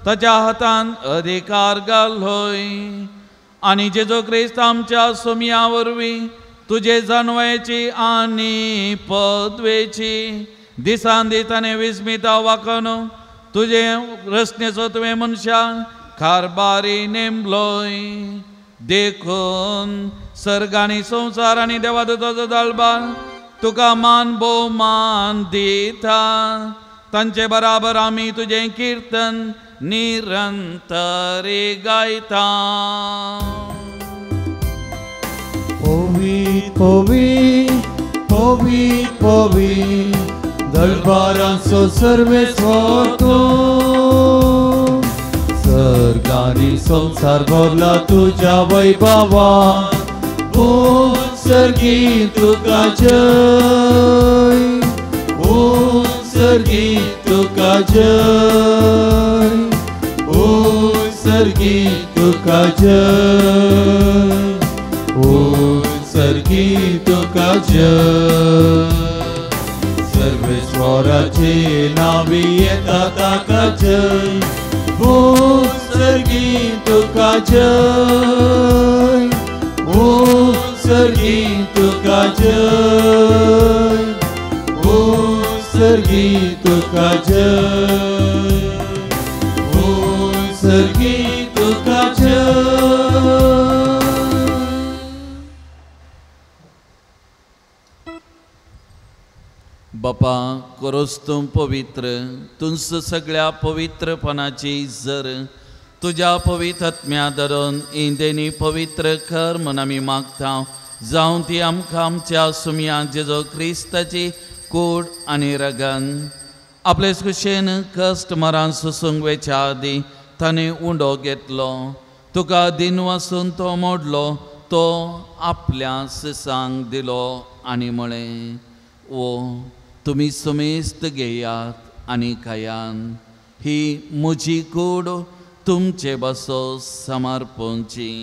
ताच्या हातान अधिकार घालोय. आनी जेजू क्रिस्त आमच्या सुमया वरवीं तुजे जाणवायेची आनी पदवेची दिसान दिताने विस्मिता वाकून तुजे रचनेचो तुवें मनशाक कारभारी नेमलोय. देखून सर्गानी संवसार आनी देवादूताचो दळबार तुका मान भोवमान दिता. तांचे बराबर आमी तुजें किर्तन निरंतरी गायता. पवित्र पवित्र पवित्र पवित्र दरबारांचो सर्वेस्वर तूं. सर्गानी संसार भरला तुज्या वैभवान. ओ सर्गी तुका जय. ओ सर्गी तुका जय. ओ सर्गी तुका जय. ओ सर्गी तुका जय. सर्वेश्वराचे नावी येता ताका जय. ओ सर्गी तुका जय. ओ सर्गी तुका जय. ओ सर्गी तुका जय. ओ सर्गी तुका जय. बापा करोस तूं पवित्र. तुंस सगळ्या पवित्रपणाची जर तुज्या पवित्र आत्म्या धरून इंदेनी पवित्र कर म्हूण आमी मागता. जावं ती आमकां आमच्या सुमया जेजो क्रिस्ताची कूड आनी रगन आपले कुशेन कश्ट मरान सुसूंक वेच्या आदी ताणें उंडो घेतलो. तुका दिन वसून तो मोडलो. तो आपल्या सिसांक दिलो आनी म्हळें, ओ तुमी समेस्त घेयात आनी खायान. ही म्हजी कूड तुमचे बसो समर्पणची.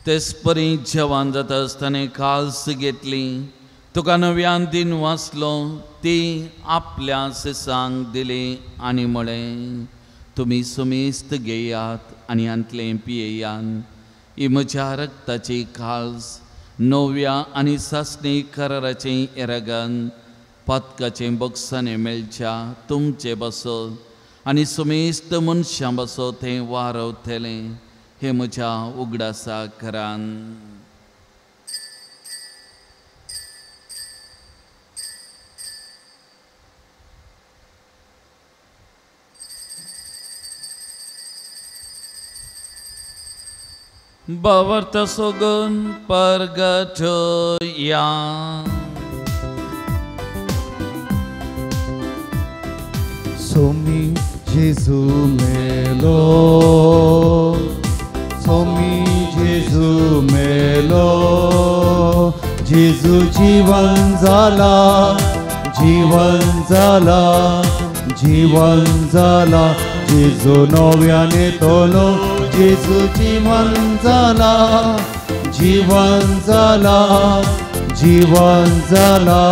तेच परी जेवण जाता आसतना काल्स घेतली. तुका नव्यान दिन वाचलो. ती आपल्या सिसांक दिली आनी म्हळें, तुमी समेस्त घेयात आनी हांतलें पियेयान. ही म्हज्या रक्ताची काल्स नव्या आनी सासणी कराराचें येरागन पातकाचें बक्षाने मेळच्या तुमचे बसो आनी सुमेस्त मनशां बसो थंय वारवतलें हे म्हज्या उगडासा घरान. Bavarta sogun purgatoria. Somi Jesu melo, Somi Jesu melo, Jesu जीवन झाला, जीवन झाला, जीवन झाला, जेजू नव्याने तोलो, जेजू जीवन झाला, जीवन झाला, जीवन झाला,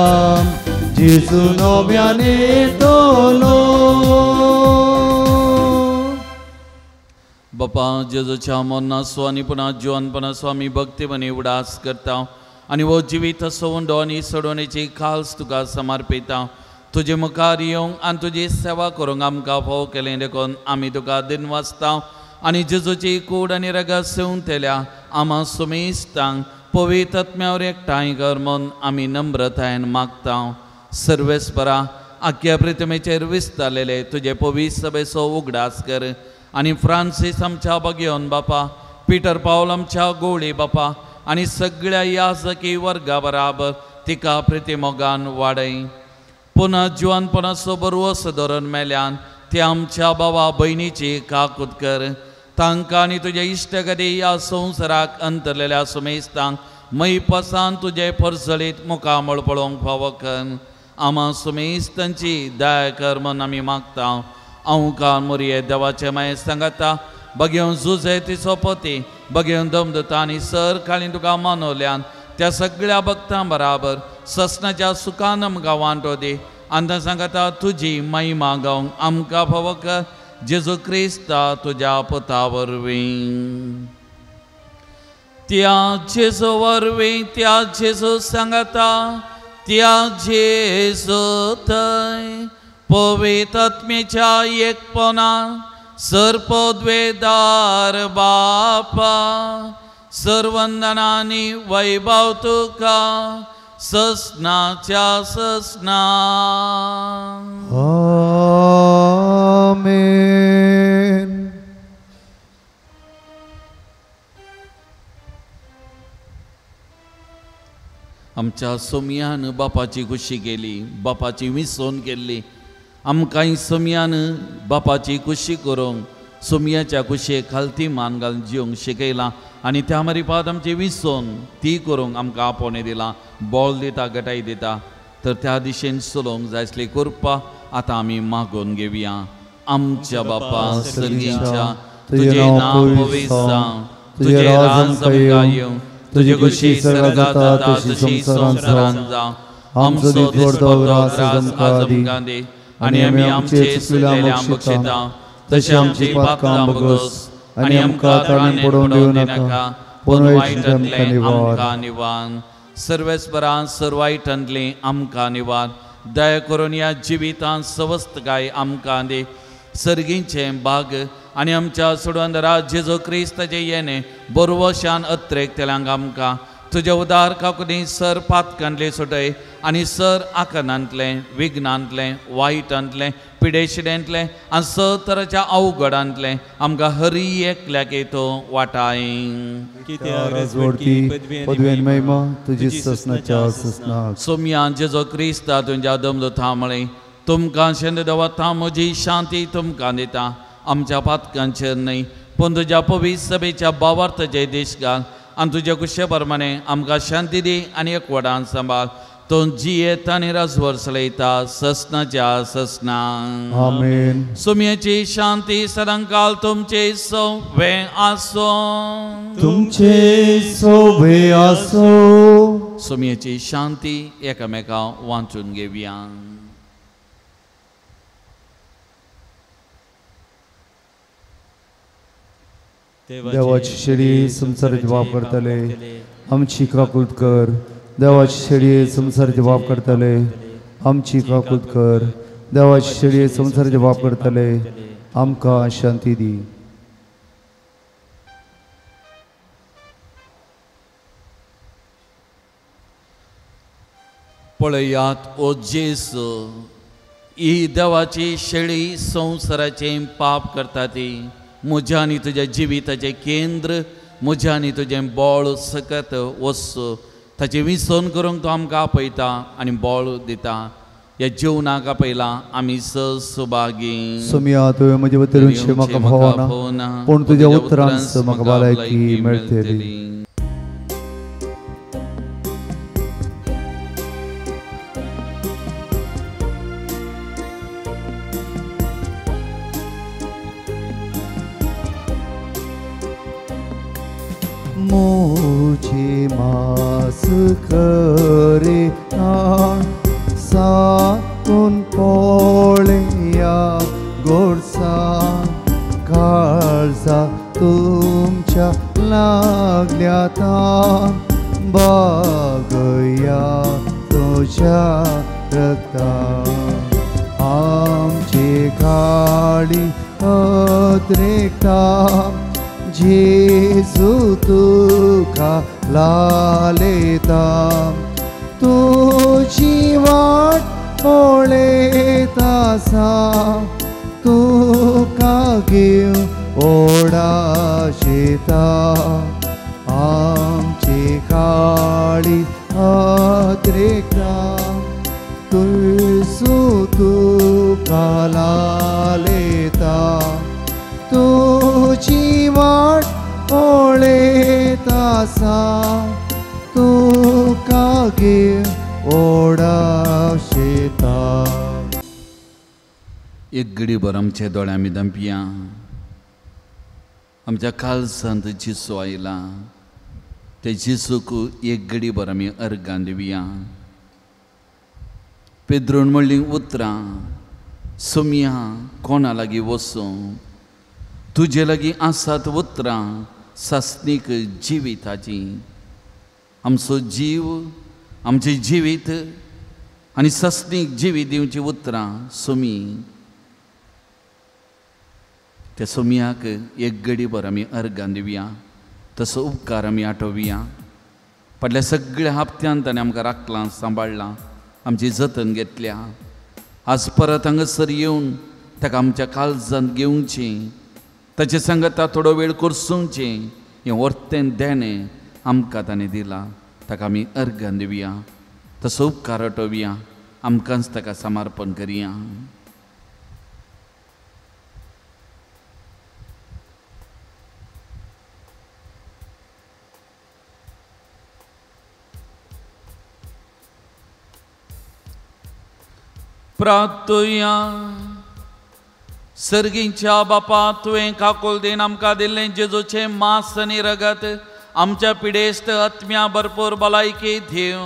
जेजू नव्याने तोलो. बापा जेजूच्या मोन्ना स्वानी पुन्हा जीवनपणा स्वामी भक्तीपणे उडास करता आणि वो जिवीत सोडून आणि सोडवण्याची खास तुका समर्पिता. तुझे मुखार येवंक आनी तुजी सेवा करूंक आमकां फोव केलें देखून आमी तुका दिन वाचता आनी जेजूची कूड आनी रगत सेवन तेल्या आमा सुमेस्तांक पवित्र आत्म्यावर एकठांय कर म्हूण आमी नम्रतायेन मागता. सर्वेस्परा आख्या पृथ्वीचेर विस्तारलेले तुझे पवित्र सभेचो उगडास कर आनी फ्रांसीस आमच्या भगियोन बापा, पिटर पावल आमच्या गोळी बापा आनी सगळ्या याजकी वर्गा बराबर तिका प्रितीमोगान वाडय. पुन्हा जिवनपणाचो बरवस धरून मेल्यान ते आमच्या भावा भयणीची काकूत कर. तांकां आनी तुजे इश्टगती ह्या संवसाराक अंतरलेल्या सुमेस्तांक मै पसान तुजे परसळीत मुखामळ पळोवंक फावो कर. आमा सुमेस्तांची दया कर म्हूण आमी मागता. हांव मोरये देवाचे माये सांगता बगेवन झुजे तिचो पती बगेवन दमदता आनी सर काळीं तुका मानवल्यान त्या सगळ्या भक्तां बराबर ससनाच्या सुखान आमकां वांटो दी. आनी सांगता तुजी महिमा गावंक आमकां फावो कर. जेजू क्रिस्ता तुज्या पुता वरवीं. त्या जेजू वरवीं त्या जेजू सांगता त्या जेजू थंय पवित्र आत्मेच्या एकपणा सर्पद्वेदार बापा सर्वंदनानी वैभव तुका ससनाच्या ससना. आमेन. आमच्या सोमयान बापाची खुशी केली, बापाची विसवण केल्ली. आमकांय सोमयान बापाची खुशी करूंक सोमयाच्या कुशेक खालती मान घालून जिवंक शिकयलां आनी त्या मारीपात आमची विसवण ती करूंक आमकां आपोवणें दिलां, बोल दिता, गटाय दिता. तर त्या दिशेन चलोवंक जाय आसली कृपा आतां आमी मागून घेवया. आमच्या बापा सर्गीच्या तुजें नांव पवित्र जावं, तुजें राज आमकां येवं, तुजे खुशी स्वर्गांत जाता तशी संवसारांत जावं. आमचो दीस व्हरतो ग्रास आमकां दी आनी आमी आमचे चुकलेले आमकां तशी आमची पातकां बगोस आनी आमकां ताळें पडोवन दिवं नाका पूण वायटांतलें आमकां निवार. सर्वेस्परा सर्वायटांतलें आमकां निवार. दया करून ह्या जिवितांत सवस्तकाय आमकां दी. सर्गीचें भाग आनी आमच्या सुडवंदरा जेजू क्रिस्ताचे येणे बरोवशान अत्रेकतल्यांक आमकां तुजे उदार काकुनी सर पातकांतले सुटय आनी सर आकनांतलें विघ्नांतलें वायटांतलें पिडेशिडेंतलें आनी स तरांच्या अवघडांतलें आमकां हरी एकल्याक येतो वाटाय. पदवेन महिमा तुजी ससनाच्या ससनाक. सोम्या जेजो क्रिस्ता तुज्या दमदता मळे तुमकां शेंद दवरता म्हजी शांती तुमकां दिता. आमच्या पातकांचेर न्हय पूण तुज्या पवित्र सभेच्या भावार्थाचे देश घाल आनी तुज्या कुशे प्रमाणे आमकां शांती दी आनी एकवटान सांबाळ. तो जियेत आनी राजवर चलयता ससनाच्या ससना. आमेन. सुमयेची शांती सदांकाल तुमचे सवे आसो. तुमचे सोबे आसो. सुमयेची शांती एकामेकां वांचून घेवया. देवाची शिडी संसाराची वाप करतले आमची काकुळत कर. देवाची शेळी संसाराचे बाप करतले, आमची काकुळत कर. देवाची शेळी संसाराचे बाप करतले, आमकां शांती दी. पळयात ओ जेसू, ही देवाची शेळी संसाराचे पाप करता ती. म्हज्या आनी तुज्या जिविताचें केंद्र, म्हज्या आनी तुजें बोळ सकत वस्त ताचें विसवन करूंक तूं आमकां आपयता आनी बोळ दिता. ह्या जिवनाक आपयला आमी सुभागी. सोम्या तुवें म्हजे भितरूनशें म्हाका भोवना, पूण तुज्या उतरांस म्हाका भलायकी मेळटली. मुझे मास करे आण साकून पोळया गोडसा काळजा तुमच्या लागल्या तान बागया तुझ्या रक्ता. आमचे गाडी अद्रेकता जेजू तुका लालेता. तुझी वाट पळयत आसा, तुका घेव ओडाशेता. आमची काळी अद्रेकता तुसू तुका लालेता. तुझी वाट पळयत आसा, तुका घेव ओडाशेता. एक घडीभर आमच्या दोळ्यां मिदां पिया. आमच्या काळजांत जिसू आयला, ते जिसूक एक घडीभर आमी अर्गां दिवया. पेद्रून म्हणली उतरां, सोम्या कोणा लागीं वचूं. तुजे लागीं आसात उतरां सासनीक जिविताची. आमचो जीव, आमचे जिवीत आनी सासनीक जिवीत दिवची उतरां सोमी. त्या सोमयाक एक घडीभर आमी अर्गां दिवया. तसो उपकार आमी आठोवया. फाटल्या सगळ्या हप्त्यांत ताणें आमकां राखलां, सांबाळलां, आमची जतन घेतल्या. आज परत हांगासर येवन ताका आमच्या काळजांत घेवचें, ताचे सांगता थोडो वेळ करसूंचें, हें वर्तें देणें आमकां ताणें दिलां. ताका आमी अर्गां दिवया. तसो उपकार आठोवया. आमकांच ताका समर्पण करया. प्रार्थुया. सर्गीच्या बापा, तुवें काकूल दिन आमकां दिल्लें जेजूचें मांस आनी रगत आमच्या पिडेस्त आत्म्या भरपूर भलायकी दिव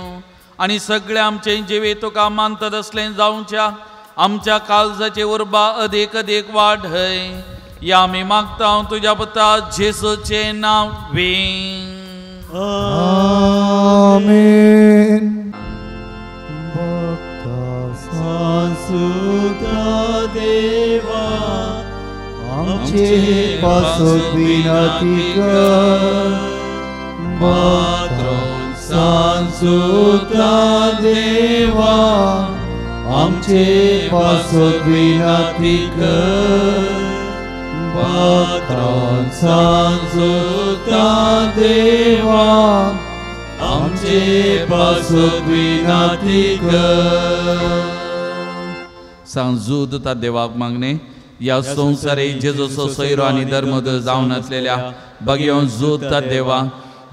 आनी सगळें आमचें जिवीत तुका मानतत असलें जावच्या. आमच्या काळजाची उर्बा अदीक अदीक वाडय. या आमी मागता तुज्या पुता जेजूचें नांवें. आमेन. सांसुता देवा, आमचे पासोत विनंती कर. बात्रोन सांसुता देवा, आमचे पासोत विनंती कर. बात्रोन सांसुता देवा, आमचे पासोत विनंती कर. सांजूद ता देवाक मागणे. या संवसारी जेजूचो सोयरो आनी धर्मोदय जावन आसलेल्या भगयोन जूद ता देवा,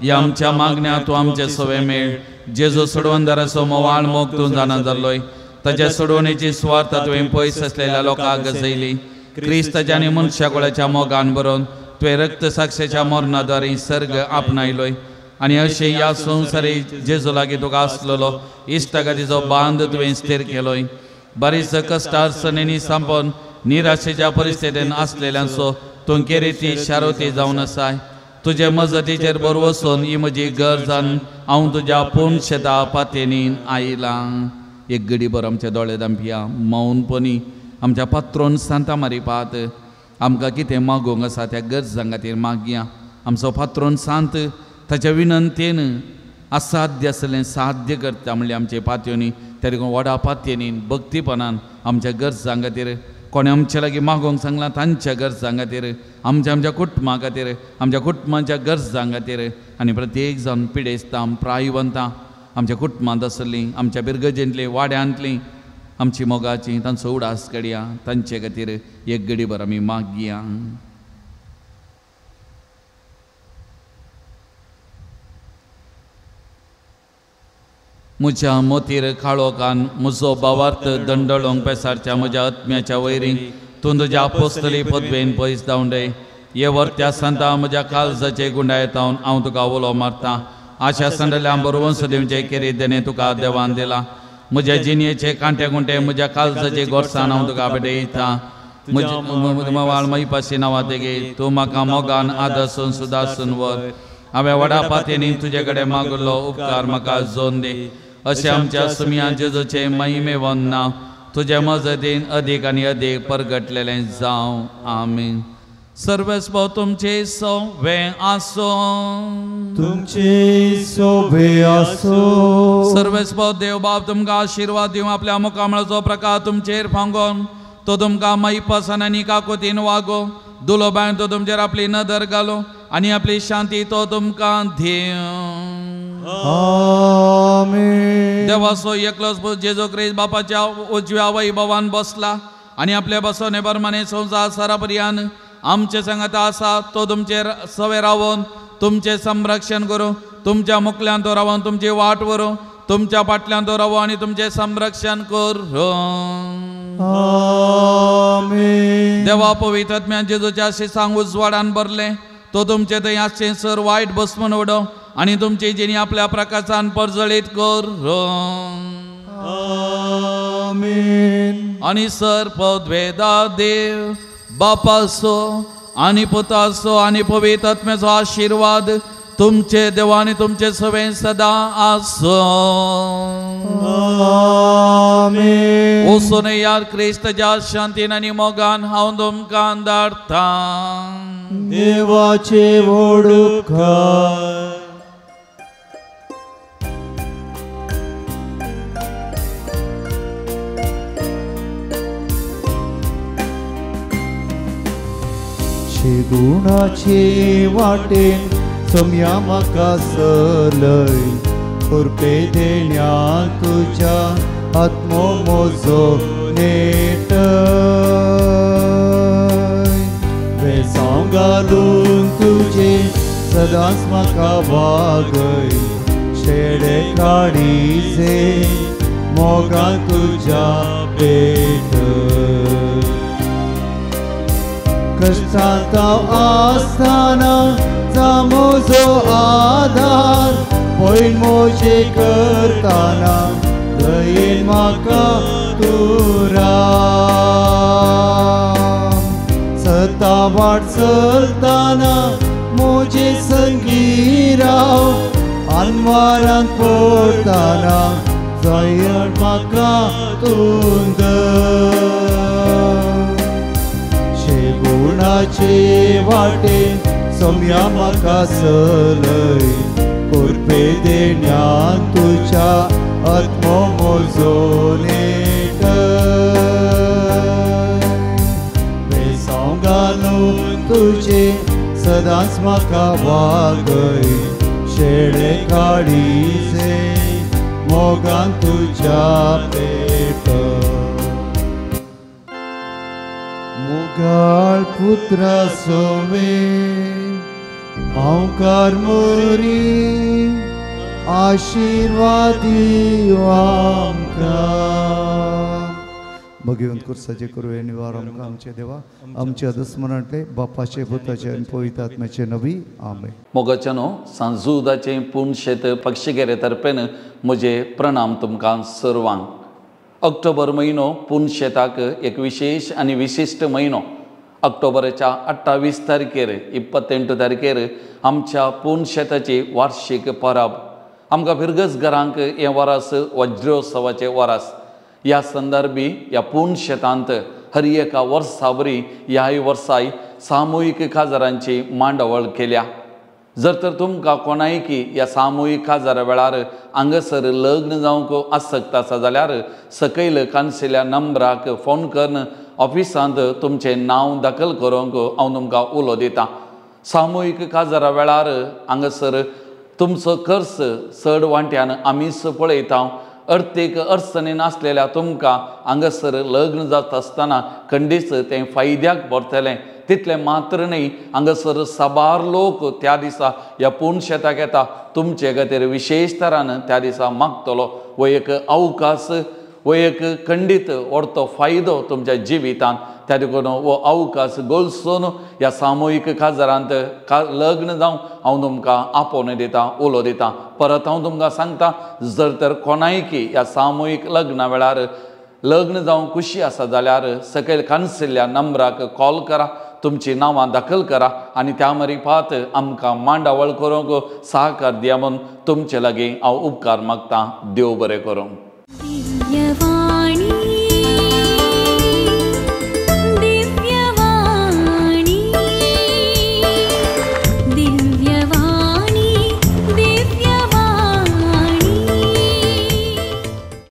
या आमच्या मागण्या तूं आमचे सवे मेळ. जेजू सोडवंदाराचो मोवाळ मोग तूं जाणा जाल्लोय. ताच्या सोडवणेची स्वार्थ तुवें पयस आसलेल्या लोकांक गजयली. क्रिस्ताच्या आनी मनशाकुळाच्या मोगान बरोवन तुवें रक्त साक्षाच्या मरणाद्वारे सर्ग आपणायलोय. आनी अशें ह्या संवसारी जेजू लागीं तुका आसलेलो इश्टागतीचो बांद तुवें स्थिर केलोय. बरीच कश्ट अडचणींनी सांपोवन निराशेच्या परिस्थितीन आसलेल्यांचो तूं केरेती शारोती जावन आसाय. तुजे मजतीचेर बर वचून ही म्हजी गरज आनी हांव तुज्या पूर्ण शेता पातयेनी आयलां. एक घडीभर आमचे दोळे धांपिया मौनपणी आमच्या पात्रोन सांता मारिपात आमकां कितें मागोवंक आसा त्या गरजां खातीर मागया. आमचो पात्रोन सांत ताच्या विनंतेन असाध्य आसलें साध्य करता म्हणल्यार आमचे पातयेनी त्या देखून व्हडा पातयेनी भक्तीपणान आमच्या गरजां खातीर कोणे आमचे लागीं मागोवंक सांगलां तांच्या गरजां खातीर आमच्या कुटुंबा खातीर आमच्या कुटुंबाच्या गरजां खातीर आनी प्रत्येक जावन पिडेस्तां प्रायवंतां आमच्या कुटुंबांत आसलीं आमच्या बिरगजेंतलीं वाड्यांतलीं आमची मोगाची तांचो उडास काडया. तांचे खातीर एक घडीभर आमी मागया. म्हज्या मोतीर काळोखान म्हजो भावार्थ दंडळोंक पेसारच्या म्हज्या आत्म्याच्या वैरी तूं तुज्या आपोस्तली पदवेन पयस धांवडय. हे वर्त्या सांता म्हज्या काळजाचे गुंडायतावन हांव तुका उलो मारतां. आशा संडल्या बरोवंस दिवचे किरीदेने तुका देवान दिला. म्हज्या जिणयेचे कांटे गुंटे म्हज्या काळजाचे गोरसाण हांव तुका भेटयतां. म्हज्या मैपाशी नांवां तेगे तूं म्हाका मोगान आदसून सुदासून वर. हांवें व्हडा पातयेनी तुजे कडेन मागलो उपकार म्हाका जोन दे. अशें आमच्या सुमिया जेजूचे महिमेवन नांव तुजे मजतीन अदीक आनी अदीक परगटलेलें जावं. आमीन. सर्वेस्व तुमचे सोवे आसो. तुमचे सोबे आसो. सर्वेस्व देव बाब तुमकां आशिर्वाद दिवं. आपल्या मुखामळाचो प्रकार तुमचेर फांगोन तो तुमकां मैपासान आनी काकुतीन वागो. दुलो बायन तो तुमचेर आपली नदर घालो आनी आपली शांती तो तुमकां दिवं. आमीन. देवाचो एकलोच जेजू क्रिस्त बापाच्या उजव्या वैभवान बसला आनी आपल्या बसोने बरमाने संवसार सरापर्यंत आमचे सांगात आसा तो तुमचेर सवे रावून तुमचे संरक्षण करूं. तुमच्या मुखल्यान तो रावून तुमची वाट व्हरूं. तुमच्या फाटल्यान तो रावूं आनी तुमचे संरक्षण करूं. आमीन. देवा पवित्र आत्म्यान जेजूच्या शिसांक उजवाडान भरले. तो तुमचे थंय आसचे सर वायट बसमून उडोव आनी तुमची जिणी आपल्या प्रकाशान परजळीत करूं. आमीन. आनी सर पदवेदा देव बापाचो आनी पुताचो आनी पवित्र आत्म्याचो आशिर्वाद तुमचे देवा आनी तुमचे सवें सदां आसो. आमीन. वचून यार क्रिस्ताच्या शांतीन आनी मोगान हांव तुमकां धाडटां. देवाचे व्हड उपकार. गुणाचे वाटेन सम्या म्हाका सरलय. खुरपे देण्या तुज्या आत्मो म्हजो नेटय. वेसांव घालून तुजे सदांच म्हाका वागय. शेडे काळीजे मोगान तुज्या भेटय. कश्टांत आसतना जा म्हजो आदार. पैन मोजे करतना दयेन म्हाका तूं राव. सता वाट चलतना मोजे संगी राव. आनवारांत पडतना जयण म्हाका तूं दय. गुणाचे वाटेन सम्या म्हाका चलय. खुरपे देण्यान तुज्या आत्मो म्हजो नेटय. वेसांव घालून तुजे सदांच म्हाका वागय. शेळे काळीजे मोगान तुज्या पेटय. मुगाळ पुत्रा सोवे हांव कारमोरी आशिर्वादी आमकां. भगवंत कुर्साचे करू निवार आमकां आमचे देवा आमचे अदस्मरांतले बापाचे पुताचे आनी पवित्र आत्म्याचे नबी. आमेन. मोगाच्यानो सांजुदाचे पूर्ण शेत पक्षिगेरे तर्फेन म्हजे प्रणाम तुमकां सर्वांक. ऑक्टोबर म्हयनो पूर्ण शेताक एक विशेष आनी विशिश्ट म्हयनो. ऑक्टोबराच्या 28 तारखेर 28 तारखेर आमच्या पूर्ण शेताची वार्षिक परब. आमकां फिरगस घरांक हें वरस वज्रोत्सवाचें वरस. ह्या संदर्भी ह्या पूर्ण शेतांत हर एका वर्सावरी ह्याय वर्साय सामुहीक काजारांची मांडावळ केल्या. जर तर तुमकां कोणायकी ह्या सामुहीक काजारा वेळार हांगासर लग्न जावंक आसक्त आसा जाल्यार सकयल कांसिल्या नंबराक फोन करून ऑफिसांत तुमचें नांव दाखल करूंक हांव तुमकां उलो दितां. सामुहीक काजारा वेळार हांगासर तुमचो खर्च चड वांट्यान आमीच पळयता. अर्थीक अडचणीन आसलेल्या तुमकां हांगासर लग्न जाता आसतना खंडीच तें फायद्याक पडटलें. तितलें मात्र न्ही, हांगासर साबार लोक त्या दिसा ह्या पूर्ण शेताक येता. तुमचे खातीर विशेश तरान त्या दिसा मागतलो वो एक अवकाश, वो एक खंडीत व्हडतो फायदो तुमच्या जिवितांत. त्या देखून वो अवकाश गोलसून ह्या सामुहीक काजारांत लग्न जावं हांव तुमकां आपोवन दितां, उलो दितां. परत हांव तुमकां सांगतां, जर तर कोणायकी ह्या सामुहीक लग्ना वेळार लग्न जावं खुशी आसा जाल्यार सकयल कांसिल्ल्या नंबराक कॉल करा, तुमची नांवां दाखल करा आनी त्या मरीपात आमकां मांडावळ करूंक सहकार दिया म्हूण तुमचे लागीं हांव उपकार मागतां. देव बरें करूं.